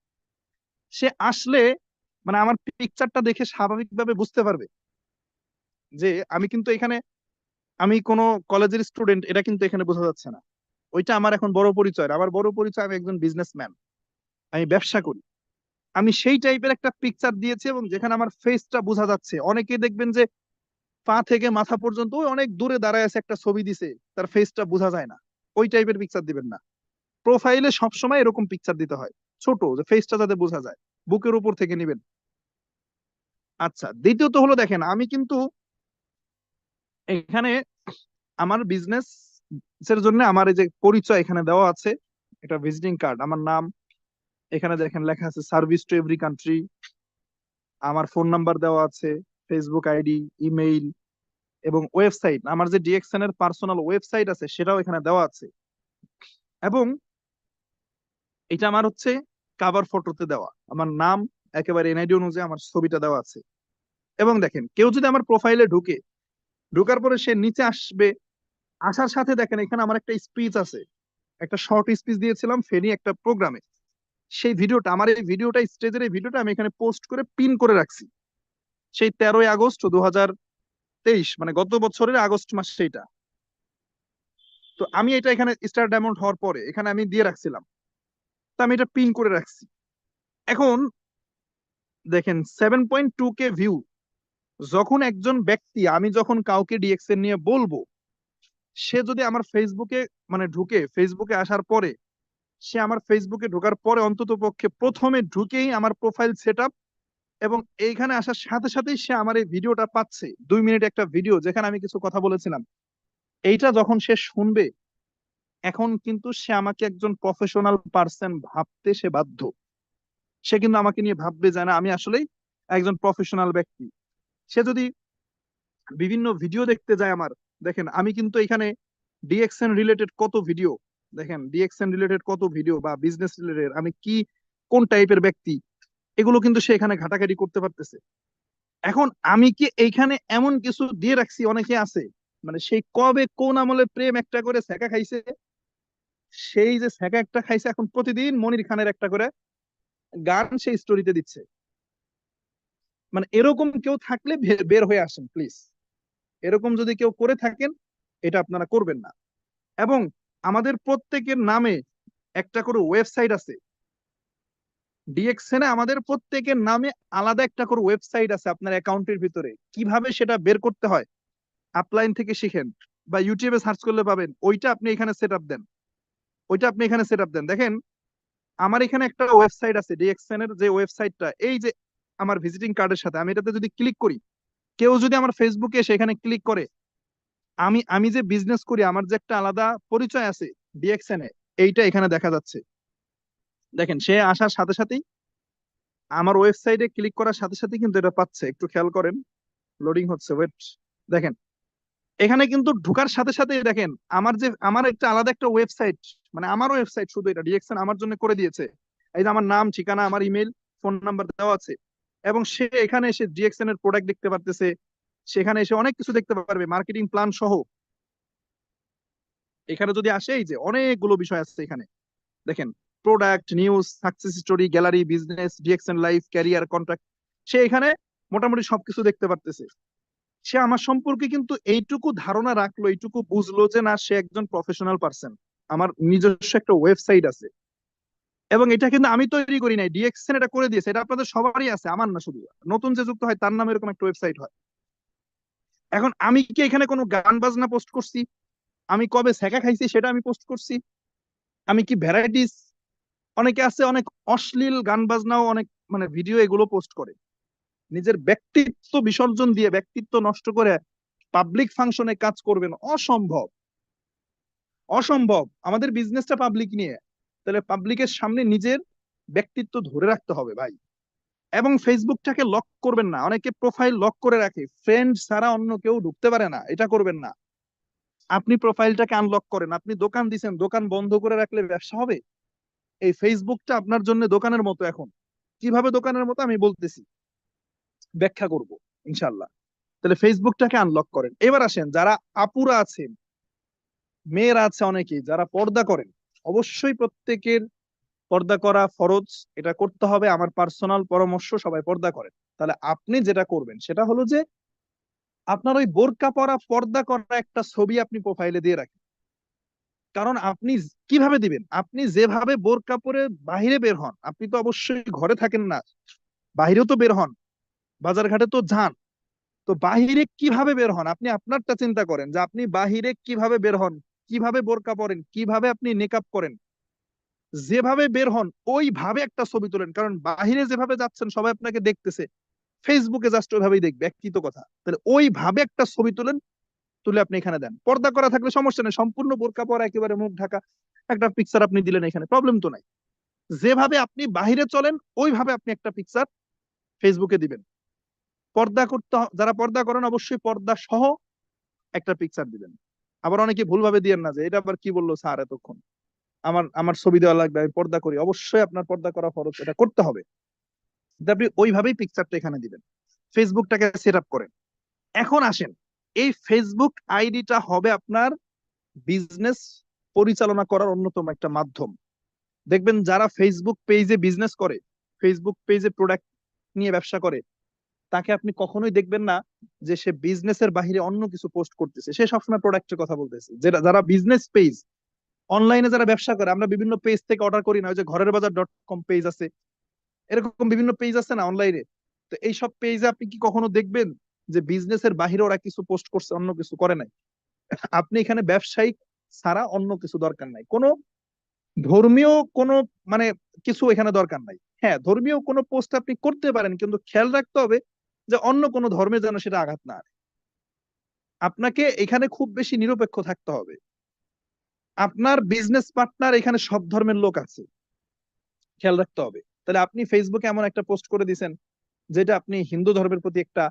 Speaker 1: সে আসলে মানে আমার পিকচারটা দেখে স্বাভাবিকভাবে বুঝতে পারবে যে আমি কিন্তু এখানে, আমি কোনো কলেজের স্টুডেন্ট, এটা কিন্তু এখানে বোঝা যাচ্ছে না। ওইটা আমার এখন বড় পরিচয়, আমার বড় পরিচয় আমি একজন বিজনেসম্যান, আমি ব্যবসা করি। আমি সেই টাইপের একটা পিকচার দিয়েছি এবং যেখানে আমার ফেসটা বোঝা যাচ্ছে। অনেকে দেখবেন যে পা থেকে মাথা পর্যন্ত ওই অনেক দূরে দাঁড়ায় আছে একটা ছবি দিছে, তার ফেসটা বোঝা যায় না। ওই টাইপের পিকচার দিবেন না। প্রোফাইলে সবসময় এরকম পিকচার দিতে হয়, ছোট, যে ফেসটা যাতে বোঝা যায়, বুকের উপর থেকে নিবেন। আচ্ছা, দ্বিতীয়ত হলো দেখেন, আমি কিন্তু এখানে আমার বিজনেস এর জন্য আমার এই যে পরিচয় এখানে দেওয়া আছে, এটা ভিজিটিং কার্ড, আমার নাম, এখানে দেখেন লেখা আছে সার্ভিস টু এভরি কান্ট্রি, আমার ফোন নাম্বার দেওয়া আছে, ফেসবুক আইডি, ইমেইল এবং ওয়েবসাইট, আমার যে ডিএক্সএন এর পার্সোনাল ওয়েবসাইট আছে সেটাও এখানে দেওয়া আছে। এবং এটা আমার হচ্ছে কাভার ফটোতে দেওয়া, আমার নাম একেবারে এনআইডি অনুযায়ী আমার ছবিটা দেওয়া আছে। এবং দেখেন, কেউ যদি আমার প্রোফাইলে ঢুকে, ঢোকার পরে সে নিচে আসবে, আসার সাথে দেখেন এখানে আমার একটা স্পিচ আছে, একটা শর্ট স্পিচ দিয়েছিলাম ফেনী একটা প্রোগ্রামে। সেই ভিডিওটা, আমার এই ভিডিওটা, স্টেজের এই ভিডিওটা আমি এখানে পোস্ট করে পিন করে রাখছি, সেই 13ই আগস্ট 2023, মানে গত বছরের আগস্ট মাস সেইটা। তো আমি এটা এখানে স্টার ডায়মন্ড হওয়ার পরে এখানে আমি দিয়ে রাখছিলাম, তো আমি এটা পিন করে রাখছি। এখন দেখেন 7.2K ভিউ। যখন একজন ব্যক্তি, আমি যখন কাউকে ডিএক্সএন নিয়ে বলবো, সে যদি আমার ফেসবুকে মানে ঢুকে, ফেসবুকে আসার পরে, সে আমার ফেসবুকে ঢোকার পরে অন্তত পক্ষে প্রথমে ঢুকেই আমার প্রোফাইল সেট আপ, এবং এইখানে আসার সাথে সাথেই সে আমার এই ভিডিওটা পাচ্ছে, 2 মিনিট একটা ভিডিও যেখানে আমি কিছু কথা বলেছিলাম। এইটা যখন সে শুনবে, এখন কিন্তু সে আমাকে একজন প্রফেশনাল পার্সন ভাবতে সে বাধ্য। সে কিন্তু আমাকে নিয়ে ভাববে যে না, আমি আসলেই একজন প্রফেশনাল ব্যক্তি। সে যদি বিভিন্ন ভিডিও দেখতে যায় আমার, দেখেন আমি কিন্তু এখানে ডিএক্সএন রিলেটেড কত ভিডিও, দেখেন ডিএক্সএন রিলেটেড কত ভিডিও বা বিজনেস রিলেটেড, আমি কি কোন টাইপের ব্যক্তি, এগুলো কিন্তু সে এখানে ঘাটাঘাটি করতে পারতেছে। এখন আমি কি এইখানে এমন কিছু দিয়ে রাখছি, অনেকে আছে মানে সেই কবে কোন আমলে প্রেম একটা করে ছ্যাঁকা খাইছে, সেই যে ছ্যাঁকা একটা খাইছে এখন প্রতিদিন মনির খানের একটা করে গান সেই স্টোরিতে দিচ্ছে। মানে এরকম কেউ থাকলে বের হয়ে আসেন প্লিজ। এরকম যদি কেউ করে থাকেন, এটা আপনারা করবেন না। এবং আমাদের প্রত্যেকের নামে একটা করে ওয়েবসাইট আছে, ডিএক্সএন এ আমাদের প্রত্যেকের নামে আলাদা একটা করে ওয়েবসাইট আছে আপনার অ্যাকাউন্টের ভিতরে। কিভাবে সেটা বের করতে হয় আপলাইন থেকে শিখেন, বা ইউটিউবে সার্চ করলে পাবেন, ওইটা আপনি এখানে সেট আপ দেন, ওইটা আপনি এখানে সেট আপ দেন। দেখেন, আমার এখানে একটা ওয়েবসাইট আছে ডিএক্সএন এর, যে ওয়েবসাইটটা এই যে আমার ভিজিটিং কার্ডের সাথে, আমি এটাতে যদি ক্লিক করি, কেউ যদি আমার ফেসবুকে সেখানে ক্লিক করে, আমি আমি যে বিজনেস করি, আমার যে একটা আলাদা পরিচয় আছে ডিএক্সএন এ, এইটা এখানে দেখা যাচ্ছে। দেখেন, সে আসার সাথে সাথেই, আমার ওয়েবসাইটে ক্লিক করার সাথে সাথে কিন্তু এটা পাচ্ছে, একটু খেয়াল করেন, লোডিং হচ্ছে, ওয়েট। দেখেন, এখানে কিন্তু ঢোকার সাথে সাথে দেখেন আমার যে, আমার একটা আলাদা একটা ওয়েবসাইট, মানে আমার ওয়েবসাইট শুধু, এটা ডিএক্সএন আমার জন্য করে দিয়েছে। এই যে আমার নাম, ঠিকানা, আমার ইমেল, ফোন নাম্বার দেওয়া আছে। এবং সে এখানে এসে ডিএক্সএন এর প্রোডাক্ট দেখতে পারতেছে, সেখানে এসে অনেক কিছু দেখতে পারবে, মার্কেটিং প্ল্যান সহ। এখানে যদি আসে, এই যে অনেকগুলো বিষয় আছে এখানে, দেখেন product, news, success story, gallery, business, DXN life, career, contract, সে এখানে মোটামুটি সবকিছু দেখতে পারতেছে। সে আমার সম্পর্কে কিন্তু এইটুকু ধারণা রাখলো, এইটুকু বুঝলো যে না, সে একজন প্রফেশনাল পার্সন, আমার নিজস্ব একটা ওয়েবসাইট আছে। এবং এটা কিন্তু আমি তৈরি করি নাই, ডিএক্সএন এটা করে দিয়েছে, এটা আপনাদের সবারই আছে, আমার না শুধু। নতুন যে যুক্ত হয় তার নামে এরকম একটা ওয়েবসাইট হয়। এখন আমি কি এখানে কোনো গান বাজনা পোস্ট করছি? আমি কবে ছ্যাঁকা খাইছি সেটা আমি পোস্ট করছি? আমি কি ভ্যারাইটিস, অনেকে আছে অনেক অশ্লীল গান বাজনাও অনেক মানে ভিডিও এগুলো পোস্ট করে, নিজের ব্যক্তিত্ব বিসর্জন দিয়ে, ব্যক্তিত্ব নষ্ট করে পাবলিক ফাংশনে কাজ করবেন, অসম্ভব। অসম্ভব। আমাদের বিজনেসটা পাবলিক নিয়ে, তাহলে পাবলিকের সামনে নিজের ব্যক্তিত্ব ধরে রাখতে হবে ভাই। এবং ফেসবুকটাকে লক করবেন না, অনেকে প্রোফাইল লক করে রাখে, ফ্রেন্ড ছাড়া অন্য কেউ ঢুকতে পারে না, এটা করবেন না। আপনি প্রোফাইলটাকে আনলক করেন। আপনি দোকান দিছেন, দোকান বন্ধ করে রাখলে ব্যবসা হবে? এই ফেসবুকটা আপনার জন্য দোকানের মতো এখন। কিভাবে দোকানের মতো আমি বলতেছি, ব্যাখ্যা করব ইনশাল্লাহ। তাহলে ফেসবুকটাকে আনলক করেন। এবার আসেন, যারা আপুরা আছেন, মেয়েরা আছে অনেকেই যারা পর্দা করেন, অবশ্যই প্রত্যেকের পর্দা করা ফরজ, এটা করতে হবে, আমার পার্সোনাল পরামর্শ, সবাই পর্দা করেন। তাহলে আপনি যেটা করবেন সেটা হলো যে আপনার ওই বোরকা পরা পর্দা করা একটা ছবি আপনি প্রোফাইলে দিয়ে রাখেন। কারণ আপনি কিভাবে দিবেন, আপনি যেভাবে বোরকা পরে বাহিরে বের হন, আপনি তো অবশ্যই ঘরে থাকেন না, বাহিরেও তো বের হন, বাজার ঘাটে তো যান। তো বাহিরে কিভাবে বের হন আপনি আপনারটা চিন্তা করেন, যে আপনি বাহিরে কিভাবে বের হন, কিভাবে বোরকা পরেন, কিভাবে আপনি নেকআপ করেন। যেভাবে বের হন ওইভাবে একটা ছবি তোলেন, কারণ বাহিরে যেভাবে যাচ্ছেন সবাই আপনাকে দেখতেছে, ফেসবুকে জাস্ট ওইভাবেই দেখবে, একই তো কথা। তাহলে ওইভাবে একটা ছবি তুলেন, তুলে আপনি এখানে দেন। পর্দা করা থাকলে সমস্যা নেই, সম্পূর্ণ বোরকা পরা একেবারে মুখ ঢাকা একটা পিকচার আপনি দিলেন, এখানে প্রবলেম তো নাই। যেভাবে আপনি বাহিরে চলেন ওইভাবে আপনি একটা পিকচার ফেসবুকে দিবেন। পর্দা করতে যারা পর্দা করেন অবশ্যই পর্দা সহ একটা পিকচার দিবেন। আবার অনেকে ভুলভাবে দিয়েন না, যে এটা আবার কি বললো স্যার এতক্ষণ, আমার আমার ছবি দেওয়া লাগবে, আমি পর্দা করি। অবশ্যই আপনার পর্দা করা ফরজ, এটা করতে হবে। আপনি ওইভাবেই পিকচারটা এখানে দিবেন, ফেসবুকটাকে সেট আপ করেন। এখন আসেন, এই ফেসবুক আইডিটা হবে আপনার বিজনেস পরিচালনা করার অন্যতম একটা মাধ্যম। দেখবেন যারা ফেসবুক পেজে বিজনেস করে, ফেসবুক পেজে প্রোডাক্ট নিয়ে ব্যবসা করে, তাকে আপনি কখনোই দেখবেন না যে সে বিজনেসের বাইরে অন্য কিছু পোস্ট করতেছে, সে সবসময় প্রোডাক্টের কথা বলতেছে। যেটা যারা বিজনেস পেজ, অনলাইনে যারা ব্যবসা করে, আমরা বিভিন্ন পেজ থেকে অর্ডার করি না, ওই যে ঘরের বাজার .com পেজ আছে, এরকম বিভিন্ন পেজ আছে না অনলাইনে। তো এইসব পেজে আপনি কি কখনো দেখবেন যে বিজনেসের বাইরে ওরা কিছু পোস্ট করছে, অন্য কিছু করে নাই? আপনি এখানে ব্যবসায়িক ছাড়া অন্য কিছু দরকার নাই, কোনো ধর্মীয় কোনো মানে কিছু এখানে দরকার নাই। হ্যাঁ, ধর্মীয় কোনো পোস্ট আপনি করতে পারেন, কিন্তু খেয়াল রাখতে হবে যে অন্য কোনো ধর্মে যেন সেটা আঘাত না আনে। আপনাকে এখানে খুব বেশি নিরপেক্ষ থাকতে হবে। আপনার বিজনেস পার্টনার এখানে সব ধর্মের লোক আছে, খেয়াল রাখতে হবে। তাহলে আপনি ফেসবুকে এমন একটা পোস্ট করে দিয়েছেন যেটা আপনি হিন্দু ধর্মের প্রতি একটা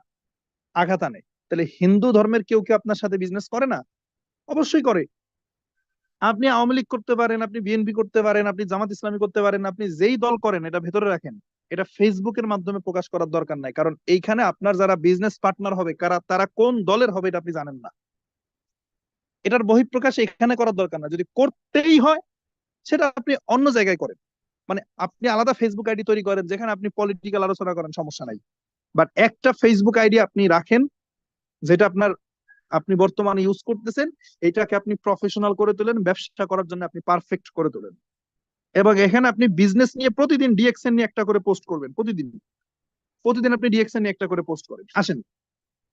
Speaker 1: আঘাত আনে, তাহলে হিন্দু ধর্মের কেউ কি আপনার সাথে বিজনেস করে না? অবশ্যই করে। আপনি আওয়ামী লীগ করতে পারেন, আপনি বিএনপি করতে পারেন, আপনি জামাত ইসলামী করতে পারেন, আপনি যেই দল করেন এটা ভেতরে রাখেন, এটা ফেসবুকের মাধ্যমে প্রকাশ করার দরকার নাই। কারণ এইখানে আপনার যারা বিজনেস পার্টনার হবে কারা, তারা কোন দলের হবে এটা আপনি জানেন না। এটার বহিঃপ্রকাশ এখানে করার দরকার না। যদি করতেই হয় সেটা আপনি অন্য জায়গায় করেন, মানে আপনি আলাদা ফেসবুক আইডি তৈরি করেন যেখানে আপনি পলিটিক্যাল আলোচনা করেন, সমস্যা নাই। বাট একটা ফেসবুক আইডি আপনি রাখেন যেটা আপনার, আপনি বর্তমানে ইউজ করতেছেন, এটাকে আপনি প্রফেশনাল করে তোলেন, ব্যবসা করার জন্য আপনি পারফেক্ট করে তোলেন। এবং এখানে আপনি বিজনেস নিয়ে প্রতিদিন ডিএক্সএন নিয়ে একটা করে পোস্ট করবেন, প্রতিদিন প্রতিদিন আপনি ডিএক্সএন নিয়ে একটা করে পোস্ট করেন। আসেন,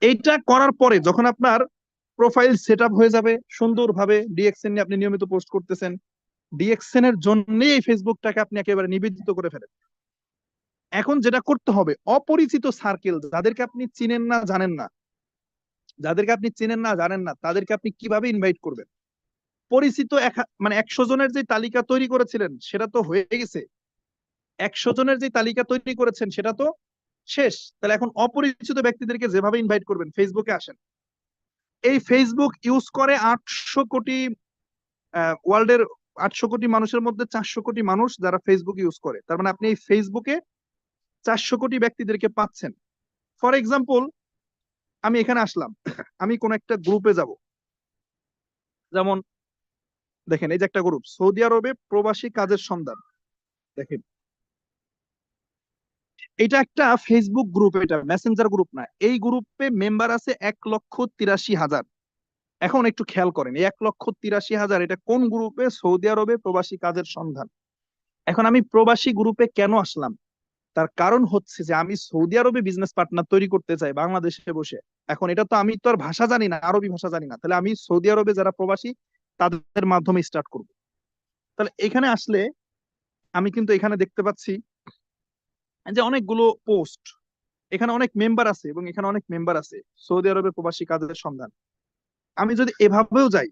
Speaker 1: এইটা করার পরে যখন আপনার প্রোফাইল সেট আপ হয়ে যাবে সুন্দরভাবে, ডিএক্সএন নিয়ে আপনি নিয়মিত পোস্ট করতেছেন, ডিএক্সএন এর জন্যই এই ফেসবুকটাকে আপনি একেবারে নিবেদিত করে ফেলেন। এখন যেটা করতে হবে, অপরিচিত সার্কেল, যাদেরকে আপনি চিনেন না জানেন না, যাদেরকে আপনি চিনেন না জানেন না, তাদেরকে আপনি কিভাবে ইনভাইট করবেন? পরিচিত মানে 100 জনের যে তালিকা তৈরি করেছিলেন সেটা তো হয়ে গেছে, 100 জনের যে তালিকা তৈরি করেছেন সেটা তো শেষ। তাহলে এখন অপরিচিত ব্যক্তিদেরকে যেভাবে ইনভাইট করবেন, ফেসবুকে আসেন। এই ফেসবুক ইউজ করে 800 কোটি, ওয়ার্ল্ডের 800 কোটি মানুষের মধ্যে 400 কোটি মানুষ যারা ফেসবুক ইউজ করে, তার মানে আপনি এই ফেসবুকে 400 কোটি ব্যক্তিদেরকে পাচ্ছেন। ফর এক্সাম্পল, আমি এখানে আসলাম, আমি কোন একটা গ্রুপে যাব, যেমন দেখেন এই যে একটা গ্রুপ, সৌদি আরবে প্রবাসী কাজের সন্ধান, দেখেন, এটা একটা ফেসবুক গ্রুপ, এটা মেসেঞ্জার গ্রুপ না। এই গ্রুপে মেম্বার আছে 1,83,000। এখন একটু খেয়াল করেন, এই 1,83,000 এটা কোন গ্রুপে? সৌদি আরবে প্রবাসী কাজের সন্ধান। এখন আমি প্রবাসী গ্রুপে কেন আসলাম? তার কারণ হচ্ছে যে আমি সৌদি আরবে বিজনেস পার্টনার তৈরি করতে চাই বাংলাদেশে বসে। এখন এটা তো আমি তো আর ভাষা জানি না, আরবি ভাষা জানি না, তাহলে আমি সৌদি আরবে যারা প্রবাসী তাদের মাধ্যমে স্টার্ট করব। তাহলে এখানে আসলে আমি কিন্তু এখানে দেখতে পাচ্ছি যে অনেকগুলো পোস্ট, এখানে অনেক মেম্বার আছে এবং এখানে অনেক মেম্বার আছে সৌদি আরবে প্রবাসী কাজের সন্ধান। আমি যদি এভাবেও যাই,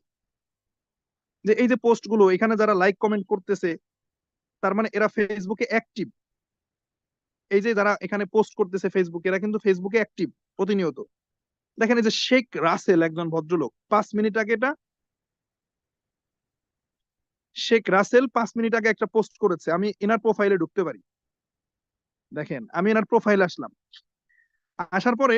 Speaker 1: যে এই যে পোস্ট গুলো এখানে যারা লাইক কমেন্ট করতেছে, তার মানে এরা ফেসবুকে অ্যাক্টিভ। এই যে যারা এখানে পোস্ট করতেছে ফেসবুকে, এরা কিন্তু ফেসবুকে অ্যাক্টিভ প্রতিনিয়ত। দেখেন এই যে শেখ রাসেল, একজন ভদ্রলোক, 5 মিনিট আগে এটা, শেখ রাসেল 5 মিনিট আগে একটা পোস্ট করেছে। আমি এনার প্রোফাইলে ঢুকতে পারি। দেখেন আমি এনার প্রোফাইলে আসলাম, আসার পরে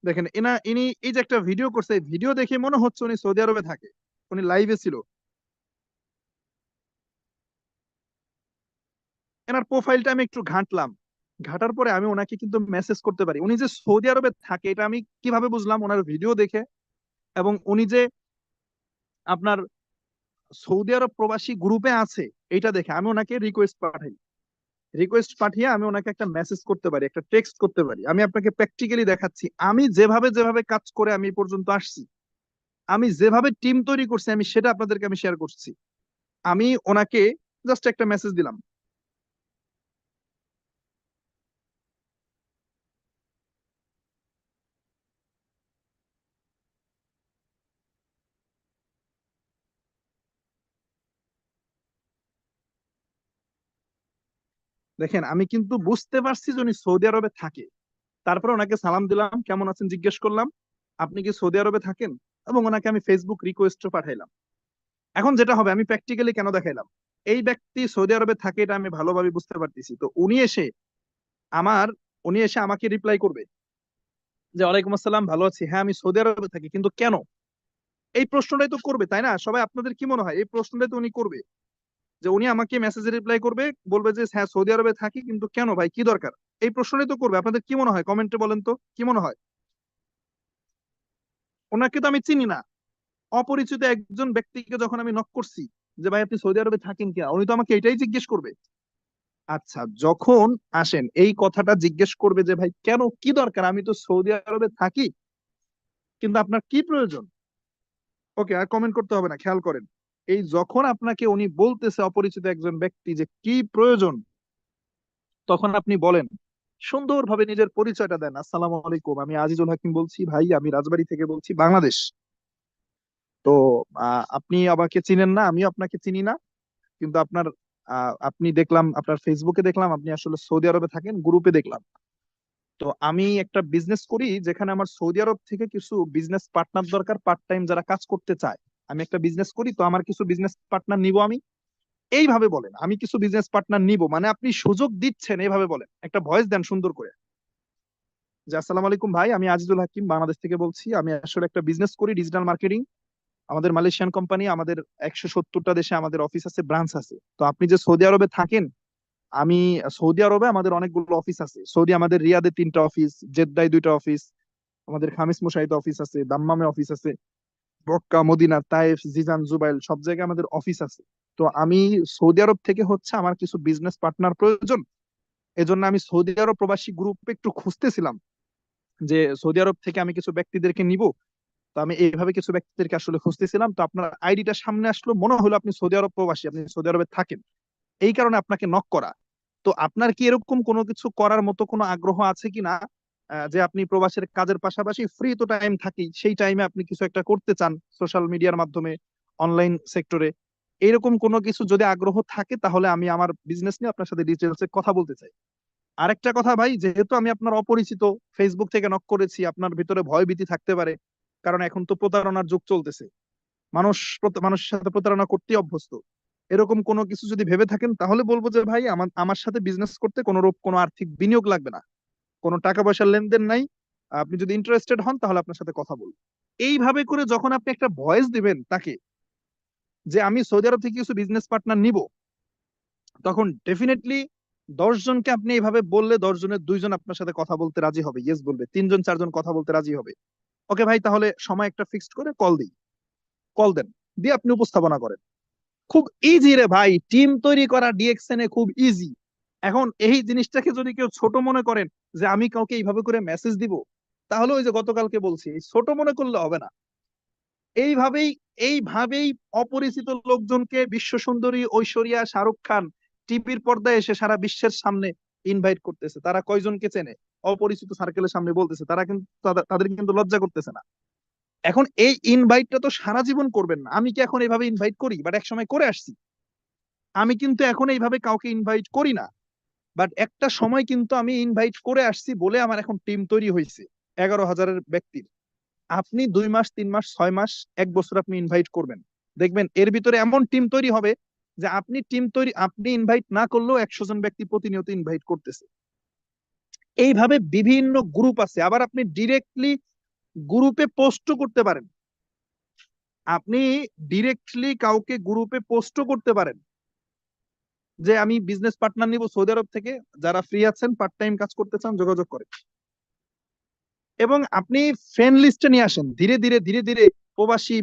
Speaker 1: দেখেন ইনি এই যে একটা ভিডিও করছে, ভিডিও দেখে মনে হচ্ছে উনি সৌদি আরবে থাকে, উনি লাইভে ছিল। এনার প্রোফাইলটা আমি একটু ঘাঁটলাম, ঘাটার পরে আমি ওনাকে কিন্তু মেসেজ করতে পারি। উনি যে সৌদি আরবে থাকে এটা আমি কিভাবে বুঝলাম? ওনার ভিডিও দেখে, এবং উনি যে আপনার সৌদি আরব প্রবাসী গ্রুপে আছে এটা দেখে আমি ওনাকে রিকোয়েস্ট পাঠাই। রিকোয়েস্ট পাঠিয়ে আমি ওনাকে একটা মেসেজ করতে পারি, একটা টেক্সট করতে পারি। আমি আপনাকে প্র্যাকটিক্যালি দেখাচ্ছি আমি যেভাবে যেভাবে কাজ করে আমি এই পর্যন্ত আসছি, আমি যেভাবে টিম তৈরি করছি, আমি সেটা আপনাদেরকে আমি শেয়ার করছি। আমি ওনাকে জাস্ট একটা মেসেজ দিলাম। দেখেন আমি কিন্তু বুঝতে পারছি যে উনি সৌদি আরবে থাকে। তারপরে ওনাকে সালাম দিলাম, কেমন আছেন জিজ্ঞেস করলাম, আপনি কি সৌদি আরবে থাকেন, এবং ওনাকে আমি ফেসবুক রিকোয়েস্টও পাঠাইলাম। এখন যেটা হবে, আমি প্র্যাকটিক্যালি কেন দেখাইলাম, এই ব্যক্তি সৌদি আরবে থাকে এটা আমি ভালোভাবে বুঝতে পারতেছি। তো আমার উনি এসে আমাকে রিপ্লাই করবে যে ওয়ালাইকুম আসসালাম, ভালো আছি, হ্যাঁ আমি সৌদি আরবে থাকি, কিন্তু কেন? এই প্রশ্নটাই তো করবে, তাই না? সবাই আপনাদের কি মনে হয় এই প্রশ্নটাই তো উনি করবে? যে উনি আমাকে মেসেজে রিপ্লাই করবে, বলবে যে হ্যাঁ সৌদি আরবে থাকি, কিন্তু কেন ভাই, কি দরকার? এই প্রশ্নটাই তো করবে। আপনাদের কি মনে হয় কমেন্টে বলেন তো, কি মনে হয়? ওনাকে তো আমি চিনি না, অপরিচিত একজন ব্যক্তিকে যখন আমি নক করছি যে ভাই আপনি সৌদি আরবে থাকেন কিনা, উনি তো আমাকে এটাই জিজ্ঞেস করবে। আচ্ছা, যখন আসেন এই কথাটা জিজ্ঞেস করবে যে ভাই কেন, কি দরকার, আমি তো সৌদি আরবে থাকি, কিন্তু আপনার কি প্রয়োজন? ওকে, আর কমেন্ট করতে হবে না, খেয়াল করেন। এই যখন আপনাকে উনি বলতেছে অপরিচিত একজন ব্যক্তি যে কি প্রয়োজন, তখন আপনি বলেন, সুন্দরভাবে নিজের পরিচয়টা দেন। আসসালামু আলাইকুম, আমি আজিজুল হাকিম বলছি ভাই, আমি রাজবাড়ী থেকে বলছি, বাংলাদেশ। তো আপনি আমাকে চিনেন না, আমিও আপনাকে চিনি না, কিন্তু আপনি দেখলাম আপনার ফেসবুকে দেখলাম আপনি আসলে সৌদি আরবে থাকেন, গ্রুপে দেখলাম। তো আমি একটা বিজনেস করি যেখানে আমার সৌদি আরব থেকে কিছু বিজনেস পার্টনার দরকার, পার্ট টাইম যারা কাজ করতে চায়। আমি একটা বিজনেস করি, তো আমার কিছু বিজনেস পার্টনার নিব আমি। এইভাবে বলেন, আমি কিছু বিজনেস পার্টনার নিব, মানে আপনি সুযোগ দিচ্ছেন, এইভাবে বলেন, একটা ভয়েস দেন সুন্দর করে, যে আসসালামু আলাইকুম ভাই, আমি আজিজুল হাকিম বাংলাদেশ থেকে বলছি, আমি আসলে একটা বিজনেস করি ডিজিটাল মার্কেটিং। আমাদের মালয়েশিয়ান কোম্পানি, আমাদের 170টা দেশে আমাদের অফিস আছে, ব্রাঞ্চ আছে। তো আপনি যে সৌদি আরবে থাকেন, আমি সৌদি আরবে আমাদের অনেকগুলো অফিস আছে। সৌদি আমাদের রিয়াদে 3টা অফিস, জেদ্দায় 2টা অফিস, আমাদের খামিস মুশাইতে অফিস আছে, দাম্মামে অফিস আছে, Mecca, Medina, Taif, Jizan, Jubail সব জায়গায় আমাদের অফিস আছে। তো আমি সৌদি আরব থেকে হচ্ছে আমার কিছু বিজনেস পার্টনার প্রয়োজন। এজন্য আমি সৌদি আরব প্রবাসী গ্রুপে একটু খুঁজতেছিলাম যে সৌদি আরব থেকে আমি কিছু ব্যক্তিদেরকে নিব। তো আমি এইভাবে কিছু ব্যক্তিদেরকে আসলে খুঁজতেছিলাম, তো আপনার আইডিটা সামনে আসলো, মনে হলো আপনি সৌদি আরব প্রবাসী, আপনি সৌদি আরবে থাকেন, এই কারণে আপনাকে নক করা। তো আপনার কি এরকম কোনো কিছু করার মতো কোনো আগ্রহ আছে কিনা, যে আপনি প্রবাসের কাজের পাশাপাশি ফ্রি তো টাইম থাকেই, সেই টাইমে আপনি কিছু একটা করতে চান সোশ্যাল মিডিয়ার মাধ্যমে, অনলাইন সেক্টরে? এরকম কোনো কিছু যদি আগ্রহ থাকে, তাহলে আমি আমার বিজনেস নিয়ে আপনার সাথে ডিটেলসে কথা বলতে চাই। আরেকটা কথা ভাই, যেহেতু আমি আপনার অপরিচিত, ফেসবুক থেকে নক করেছি, আপনার ভিতরে ভয় ভীতি থাকতে পারে, কারণ এখন তো প্রতারণার যুগ চলতেছে, মানুষ মানুষের সাথে প্রতারণা করতেই অভ্যস্ত। এরকম কোনো কিছু যদি ভেবে থাকেন, তাহলে বলবো যে ভাই আমার আমার সাথে বিজনেস করতে কোনো রূপ কোনো আর্থিক বিনিয়োগ লাগবে না, কোনো টাকা পয়সার লেনদেন নাই। আপনি যদি ইন্টারেস্টেড হন তাহলে আপনার সাথে কথা বলবো। এইভাবে করে যখন আপনি একটা ভয়েস দিবেন তাকে, যে আমি সৌদি আরব থেকে কিছু বিজনেস পার্টনার নিব, তখন ডেফিনেটলি 10 জনকে আপনি এইভাবে বললে 10 জনের 2 জন আপনার সাথে কথা বলতে রাজি হবে, ইয়েস বলবে, 3 জন 4 জন কথা বলতে রাজি হবে। ওকে ভাই, তাহলে সময় একটা ফিক্সড করে কল দিই, কল দেন, দিয়ে আপনি উপস্থাপনা করেন। খুব ইজি রে ভাই, টিম তৈরি করা ডিএক্সএন এ খুব ইজি। এখন এই জিনিসটাকে যদি কেউ ছোট মনে করেন যে আমি কাউকে এইভাবে করে মেসেজ দিব, তাহলে ওই যে গতকালকে বলছি, এই ছোট মনে করলে হবে না। এইভাবেই এইভাবেই অপরিচিত লোকজনকে বিশ্ব সুন্দরী ঐশ্বরিয়া, শাহরুখ খান টিভির পর্দায় এসে সারা বিশ্বের সামনে ইনভাইট করতেছে। তারা কয়জনকে চেনে? অপরিচিত সার্কেলের সামনে বলতেছে, তারা কিন্তু তাদের কিন্তু লজ্জা করতেছে না। এখন এই ইনভাইটটা তো সারা জীবন করবেন না। আমি কি এখন এইভাবে ইনভাইট করি? বাট এক সময় করে আসছি। আমি কিন্তু এখন এইভাবে কাউকে ইনভাইট করি না, বাট একটা সময় কিন্তু আমি ইনভাইট করে আসছি বলে আমার এখন টিম তৈরি হয়েছে 11,000-এর ব্যক্তির। আপনি 2 মাস, 3 মাস, 6 মাস, 1 বছর আপনি ইনভাইট করবেন, দেখবেন এর ভিতরে এমন টিম তৈরি হবে যে আপনি ইনভাইট না করলেও 100 জন ব্যক্তি প্রতিনিয়ত ইনভাইট করতেছে। এইভাবে বিভিন্ন গ্রুপ আছে, আবার আপনি ডিরেক্টলি গ্রুপে পোস্টও করতে পারেন। আপনি ডিরেক্টলি কাউকে গ্রুপে পোস্টও করতে পারেন যে আমি বিজনেস পার্টনার নিব সৌদি আরব থেকে, যারা ফ্রি আছেন পার্ট টাইম কাজ করতে চান যোগাযোগ করেন। এবং আপনি ফ্রেন্ড লিস্টে নিয়ে আসেন ধীরে ধীরে ধীরে ধীরে।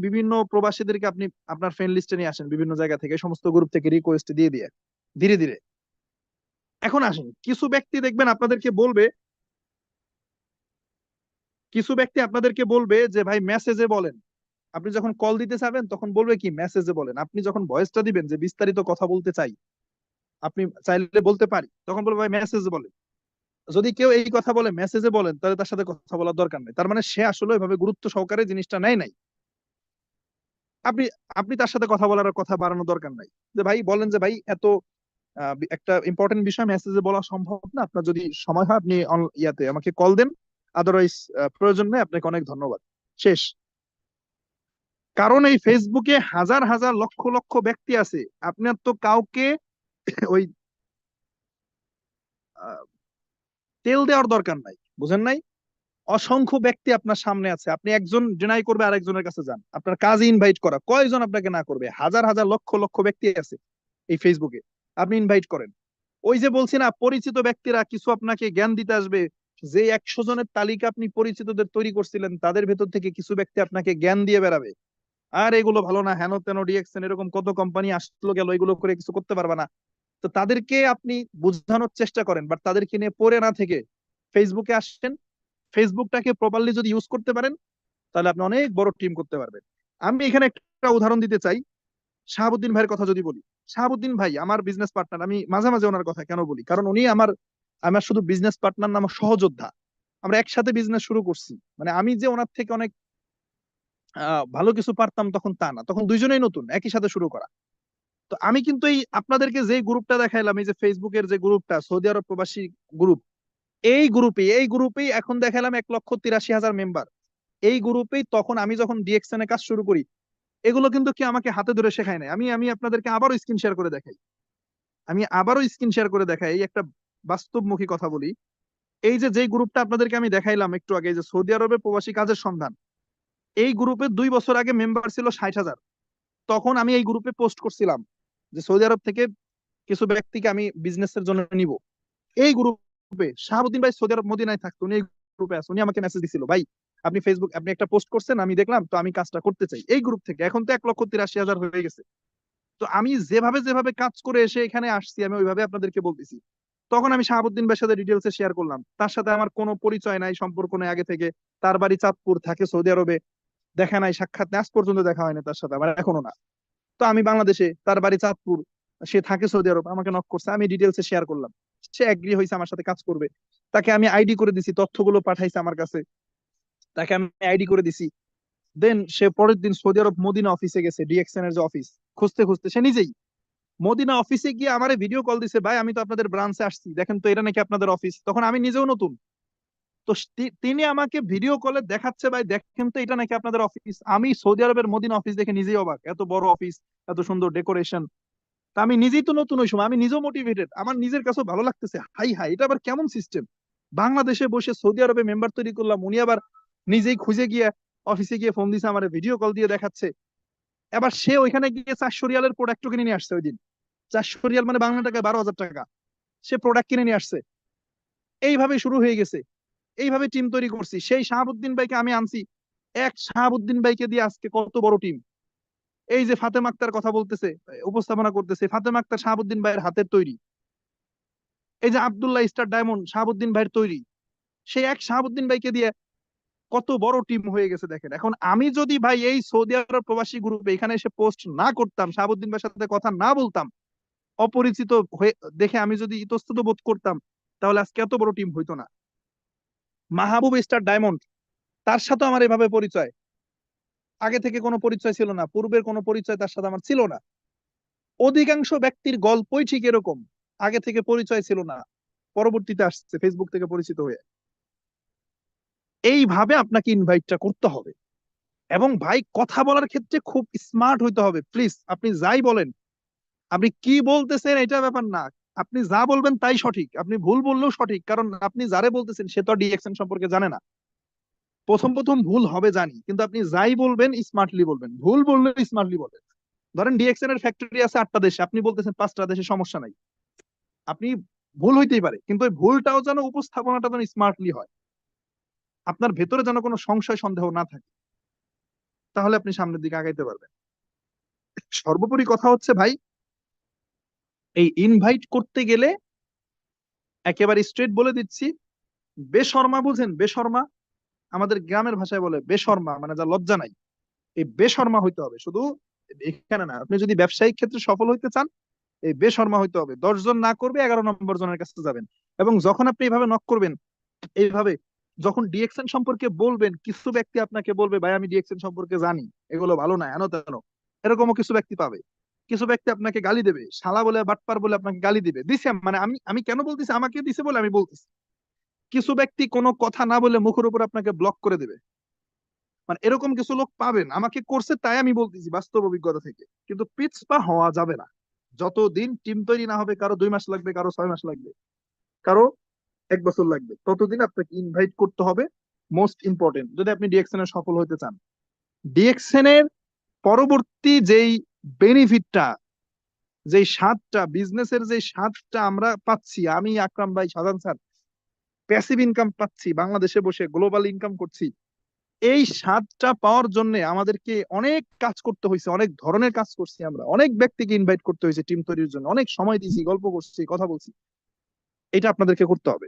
Speaker 1: বিভিন্ন প্রবাসীদেরকে আপনি আপনার ফ্রেন্ড লিস্টে নিয়ে আসেন বিভিন্ন জায়গা থেকে, সমস্ত গ্রুপ থেকে রিকোয়েস্ট দিয়ে দিয়ে ধীরে ধীরে। এখন আসেন, কিছু ব্যক্তি আপনাদেরকে বলবে যে ভাই মেসেজে বলেন। আপনি যখন কল দিতে চাবেন তখন বলবে কি মেসেজে বলেন। আপনি যখন ভয়েসটা দিবেন যে বিস্তারিত কথা বলতে চাই, আপনি চাইলে বলতে পারি, তখন বলবে ভাই মেসেজে বলেন। যদি কেউ এই কথা বলে মেসেজে বলেন, তাহলে তার সাথে কথা বলার দরকার নেই, তার মানে সে আসলে এভাবে গুরুত্ব সহকারে জিনিসটা নেয় নাই। আপনি আপনি তার সাথে কথা বলার আর কথা বাড়ানোর দরকার নাই। যে ভাই বলেন যে ভাই এত একটা ইম্পর্টেন্ট বিষয় মেসেজে বলা সম্ভব না, আপনার যদি সময় হয় আপনি ইয়াতে আমাকে কল দেন, আদারওয়াইজ প্রয়োজন নেই, আপনাকে অনেক ধন্যবাদ, শেষ। কারণ এই ফেসবুকে হাজার হাজার লক্ষ লক্ষ ব্যক্তি আছে, আপনার তো কাউকে ওই আহ, তেল দেওয়ার দরকার নাই, বুঝেন নাই? অসংখ্য ব্যক্তি আপনার সামনে আছে, আপনি একজন ডিনাই করবে আরেকজনের কাছে যান, আপনার কাজে ইনভাইট করা, কয়জন আপনাকে না করবে? হাজার হাজার লক্ষ লক্ষ ব্যক্তি আছে এই ফেসবুকে, আপনি ইনভাইট করেন। ওই যে বলছি না, পরিচিত ব্যক্তিরা কিছু আপনাকে জ্ঞান দিতে আসবে। যে 100 জনের তালিকা আপনি পরিচিতদের তৈরি করছিলেন, তাদের ভেতর থেকে কিছু ব্যক্তি আপনাকে জ্ঞান দিয়ে বেড়াবে। আর এগুলো ভালো না, হেন তেন, ডিএক্সএন এরকম কত কোম্পানি আসলো গেল, এগুলো করে কিছু করতে পারবে না। তো তাদেরকে আপনি বোঝানোর চেষ্টা করেন, বাট তাদেরকে নিয়ে পড়ে না থেকে ফেসবুকে আসেন। ফেসবুকটাকে প্রপারলি যদি ইউজ করতে পারেন, তাহলে আপনি অনেক বড় টিম করতে পারবেন। আমি এখানে একটা উদাহরণ দিতে চাই। শাহাবুদ্দিন ভাইয়ের কথা যদি বলি, শাহাবুদ্দিন ভাই আমার বিজনেস পার্টনার। আমি মাঝে মাঝে ওনার কথা কেন বলি, কারণ উনি আমার আমার শুধু বিজনেস পার্টনার না, আমার সহযোদ্ধা। আমরা একসাথে বিজনেস শুরু করছি। মানে আমি যে ওনার থেকে অনেক ভালো কিছু পারতাম তখন তা না, তখন দুইজনেই নতুন, একই সাথে শুরু করা। তো আমি কিন্তু এই আপনাদেরকে যে গ্রুপটা দেখাইলাম, এই যে ফেসবুকের যে গ্রুপটা, সৌদি আরব প্রবাসী গ্রুপ, এই গ্রুপেই এখন দেখালাম 1,83,000 মেম্বার। এই গ্রুপেই তখন আমি যখন ডিএক্সএন এ কাজ শুরু করি, এগুলো কিন্তু কি আমাকে হাতে ধরে শেখায় নাই। আমি আমি আপনাদেরকে আবারও স্ক্রিন শেয়ার করে দেখাই। এই একটা বাস্তবমুখী কথা বলি। এই যে যেই গ্রুপটা আপনাদেরকে আমি দেখাইলাম একটু আগে, এই যে সৌদি আরবে প্রবাসী কাজের সন্ধান, এই গ্রুপে 2 বছর আগে মেম্বার ছিল 60,000। তখন আমি এই গ্রুপে পোস্ট করছিলাম যে সৌদি আরব থেকে কিছু ব্যক্তিকে আমি বিজনেসের জন্য নিব। এই গ্রুপে শাহাবুদ্দিন ভাই সৌদি আরব মদিনায় থাকতো, উনি এই গ্রুপে আছে। উনি আমাকে মেসেজ দিছিল, ভাই আপনি একটা পোস্ট করছেন, আমি দেখলাম, তো আমি কাজটা করতে চাই। এই গ্রুপ থেকে এখন তো 1,83,000 হয়ে গেছে। তো আমি যেভাবে যেভাবে কাজ করে এসে এখানে আসছি, আমি ওইভাবে আপনাদেরকে বলতেছি। তখন আমি শাহাবুদ্দিন ভাইয়ের সাথে ডিটেলসে শেয়ার করলাম, তার সাথে আমার কোনো পরিচয় নাই, সম্পর্ক নেই আগে থেকে। তার বাড়ি চাঁদপুর, থাকে সৌদি আরবে। দেখা নাই, সাক্ষাৎ নেই, আজ পর্যন্ত দেখা হয়নি তার সাথে আমার, এখনো না। তো আমি বাংলাদেশে, তার বাড়ি চাঁদপুর, সে থাকে সৌদি আরব, আমাকে নক করছে, আমি ডিটেলসে শেয়ার করলাম। সে এগ্রি হয়েছে আমার সাথে কাজ করবে। তাকে আমি আইডি করে দিছি, তথ্যগুলো পাঠাইছে আমার কাছে, তাকে আমি আইডি করে দিছি। দেন সে পরের দিন সৌদি আরব মদিনা অফিসে গেছে, ডিএক্সএন এর যে অফিস, খুঁজতে খুঁজতে সে নিজেই মদিনা অফিসে গিয়ে আমারে ভিডিও কল দিছে, ভাই আমি তো আপনাদের ব্রাঞ্চে আসছি, দেখেন তো এটা নাকি আপনাদের অফিস। তখন আমি নিজেও নতুন। তো তিনি আমাকে ভিডিও কলে দেখাচ্ছে, ভাই দেখেন তো এটা নাকি আপনাদের অফিস। আমি সৌদি আরবের মদিনা অফিস দেখে নিজেই অবাক, এত বড় অফিস, এত সুন্দর ডেকোরেশন। তা আমি নিজেই তো নতুন, ওই সময় আমি নিজেও মোটিভেটেড, আমার নিজের কাছেও ভালো লাগতেছে, হাই হাই এটা আবার কেমন সিস্টেম। বাংলাদেশে বসে সৌদি আরবে মেম্বার তৈরি করলাম, উনি আবার নিজেই খুঁজে গিয়ে অফিসে গিয়ে ফোন দিছে, আমার ভিডিও কল দিয়ে দেখাচ্ছে। এবার সে ওইখানে গিয়ে 400 রিয়ালের প্রোডাক্ট কিনে নিয়ে আসছে ওই দিন। 400 রিয়াল মানে বাংলা টাকায় 12,000 টাকা, সে প্রোডাক্ট কিনে নিয়ে আসছে। এইভাবে শুরু হয়ে গেছে, এইভাবে টিম তৈরি করছি। সেই শাহাবুদ্দিন ভাইকে আমি আনছি, এক শাহাবুদ্দিন ভাইকে দিয়ে আজকে কত বড় টিম। এই যে ফাতেমা আক্তার কথা বলতেছে, উপস্থাপনা করতেছে, ফাতেমা আক্তার শাহাবুদ্দিন ভাইয়ের হাতের তৈরি। এই যে আব্দুল্লাহ স্টার ডায়মন্ড শাহাবুদ্দিন ভাইয়ের তৈরি। সেই এক শাহাবুদ্দিন ভাইকে দিয়ে কত বড় টিম হয়ে গেছে দেখেন। এখন আমি যদি ভাই এই সৌদি আরব প্রবাসী গ্রুপে এখানে এসে পোস্ট না করতাম, শাহাবুদ্দিন ভাইয়ের সাথে কথা না বলতাম, অপরিচিত হয়ে দেখে আমি যদি ইতস্তত বোধ করতাম, তাহলে আজকে এত বড় টিম হইতো না। মাহবুব স্টার ডায়মন্ড, তার সাথে আমার এভাবে পরিচয়, আগে থেকে কোনো পরিচয় ছিল না, পূর্বের কোনো পরিচয় তার সাথে আমার ছিল না। অধিকাংশ ব্যক্তির গল্পই ঠিক এরকম, আগে থেকে পরিচয় ছিল না, পরবর্তীতে আসছে ফেসবুক থেকে পরিচিত হয়ে। এইভাবে আপনাকে ইনভাইটটা করতে হবে। এবং ভাই কথা বলার ক্ষেত্রে খুব স্মার্ট হইতে হবে। প্লিজ আপনি যাই বলেন, আপনি কি বলতেছেন এটা ব্যাপার না, আপনি যা বলবেন তাই সঠিক, আপনি ভুল বললেও সঠিক, কারণ আপনি যারে বলতেছেন সে তো ডিএক্সএন সম্পর্কে জানে না। প্রথম প্রথম ভুল হবে জানি, কিন্তু আপনি যাই বলবেন স্মার্টলি বলবেন, ভুল বললে স্মার্টলি বলবেন। ধরেন ডিএক্সএন এর ফ্যাক্টরি আছে 8টা দেশে, আপনি বলতেছেন 5টা দেশে, সমস্যা নাই, আপনি ভুল হইতেই পারে, কিন্তু ওই ভুলটাও যেন উপস্থাপনাটা যেন স্মার্টলি হয়, আপনার ভেতরে যেন কোনো সংশয় সন্দেহ না থাকে, তাহলে আপনি সামনের দিকে আগাইতে পারবেন। সর্বোপরি কথা হচ্ছে ভাই, এই ইনভাইট করতে গেলে একেবারে স্ট্রেট বলে দিচ্ছি, বেশর্মা বুঝেন, বেশর্মা, আমাদের গ্রামের ভাষায় বলে বেশর্মা, মানে যা লজ্জা নাই, এই বেশর্মা হইতে হবে। শুধু এখানে না, আপনি যদি ব্যবসায়িক ক্ষেত্রে সফল হইতে চান, এই বেশর্মা হইতে হবে। 10 জন না করবে, 11 নম্বর জনের কাছে যাবেন। এবং যখন আপনি এইভাবে নক করবেন, এইভাবে যখন ডিএক্সএন সম্পর্কে বলবেন, কিছু ব্যক্তি আপনাকে বলবে ভাই আমি ডিএক্সএন সম্পর্কে জানি, এগুলো ভালো না, এনো তেন, এরকমও কিছু ব্যক্তি পাবে। কিছু ব্যক্তি আপনাকে গালি দেবে, শালা বলে বাটপার বলে আপনাকে গালি দিবে, দিছে মানে আমি আমি কেন বলতেছি, আমাকে দিছে বলে আমি বলতেছি। কিছু ব্যক্তি কোনো কথা না বলে মুখের উপর আপনাকে ব্লক করে দেবে, মানে এরকম কিছু লোক পাবেন, আমাকে করছে তাই আমি বলতেছি বাস্তব অভিজ্ঞতা থেকে। কিন্তু পিছপা হওয়া যাবে না। যতদিন টিম তৈরি না হবে, কারো 2 মাস লাগবে, কারো 6 মাস লাগবে, কারো 1 বছর লাগবে, ততদিন আপনাকে ইনভাইট করতে হবে। মোস্ট ইম্পর্টেন্ট, যদি আপনি ডিএক্সএন এর সফল হতে চান। ডিএক্সএন এর পরবর্তী যেই বেনিফিটটা, যেই স্বাদটা, বিজনেসের যে স্বাদটা আমরা পাচ্ছি, আমি আকরাম ভাই, সাজান স্যার, প্যাসিভ ইনকাম পাচ্ছি, বাংলাদেশে বসে গ্লোবাল ইনকাম করছি, এই স্বাদটা পাওয়ার জন্য আমাদেরকে অনেক কাজ করতে হয়েছে, অনেক ধরনের কাজ করছি আমরা, অনেক ব্যক্তিকে ইনভাইট করতে হয়েছে টিম তৈরির জন্য, অনেক সময় দিয়েছি, গল্প করছি, কথা বলছি। এটা আপনাদেরকে করতে হবে।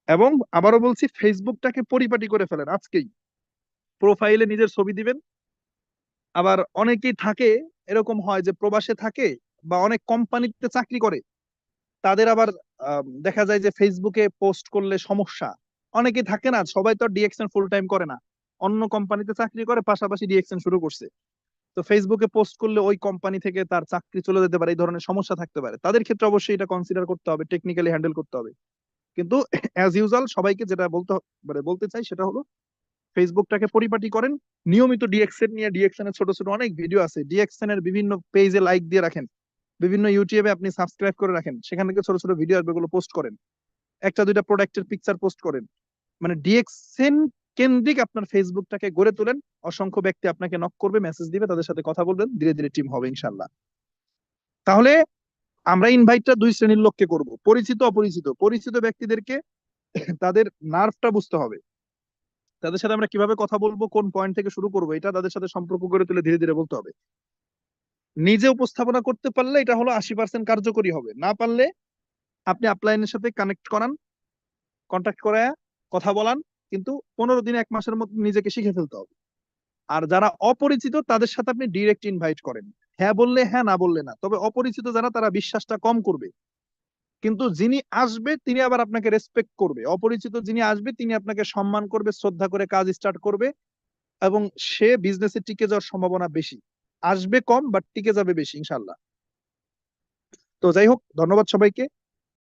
Speaker 1: এবং আবারও বলছি, ফেসবুকটাকে পরিপাটি করে ফেলেন আজকেই, প্রোফাইলে নিজের ছবি দিবেন। আবার অনেকেই থাকে, এরকম হয় যে প্রবাসে থাকে বা অনেক কোম্পানিতে চাকরি করে, তাদের আবার দেখা যায় যে ফেসবুকে পোস্ট করলে সমস্যা। অনেকে থাকে না, সবাই তো ডিএক্সএন ফুল টাইম করে না, অন্য কোম্পানিতে চাকরি করে, পাশাপাশি ডিএক্সএন শুরু করছে। তো ফেসবুকে পোস্ট করলে ওই কোম্পানি থেকে তার চাকরি চলে যেতে পারে, এই ধরনের সমস্যা থাকতে পারে। তাদের ক্ষেত্রে অবশ্যই এটা কনসিডার করতে হবে, টেকনিক্যালি হ্যান্ডেল করতে হবে। কিন্তু অ্যাজ ইউজুয়াল সবাইকে যেটা মানে বলতে চাই সেটা হলো, ফেসবুকটাকে পরিপাটি করেন। নিয়মিত ডিএক্সএন নিয়ে, ডিএক্সএন এর ছোট ছোট অনেক ভিডিও আছে, ডিএক্সএন এর বিভিন্ন পেজে লাইক দিয়ে রাখেন, বিভিন্ন ইউটিউবে আপনি সাবস্ক্রাইব করে রাখেন, সেখান থেকে ছোট ছোট ভিডিও আসবে, গুলো পোস্ট করেন, একটা দুইটা প্রোডাক্টের পিকচার পোস্ট করেন। মানে ডিএক্সএন কেন্দ্রিক আপনার ফেসবুকটাকে গড়ে তোলেন। অসংখ্য ব্যক্তি আপনাকে নক করবে, মেসেজ দিবে, তাদের সাথে কথা বলবেন, ধীরে ধীরে টিম হবে ইনশাল্লাহ। তাহলে আমরা ইনভাইটটা 2 শ্রেণীর লোককে করব, পরিচিত অপরিচিত। পরিচিত ব্যক্তিদেরকে তাদের নার্ভটা বুঝতে হবে, তাদের সাথে আমরা কিভাবে কথা বলবো, কোন পয়েন্ট থেকে শুরু করবো, এটা তাদের সাথে সম্পর্ক গড়ে তুলে ধীরে ধীরে বলতে হবে। নিজে উপস্থাপনা করতে পারলে এটা হলো 80% কার্যকরী হবে, না পারলে আপনি আপলাইনের সাথে কানেক্ট করান, কন্ট্যাক্ট করায় কথা বলান, কিন্তু 15 দিন 1 মাসের মধ্যে নিজেকে শিখে ফেলতে হবে। আর যারা অপরিচিত তাদের সাথে আপনি ডিরেক্ট ইনভাইট করেন, হ্যাঁ বললে হ্যাঁ, না বললে না। তবে অপরিচিত যারা, তারা বিশ্বাসটা কম করবে, কিন্তু যিনি আসবে তিনি আবার আপনাকে রেসপেক্ট করবে। অপরিচিত যিনি আসবে তিনি আপনাকে সম্মান করবে, শ্রদ্ধা করে কাজ স্টার্ট করবে, এবং সে বিজনেসে টিকে যাওয়ার সম্ভাবনা বেশি। আসবে কম বাট টিকে যাবে বেশি ইনশাল্লাহ। তো যাই হোক, ধন্যবাদ সবাইকে।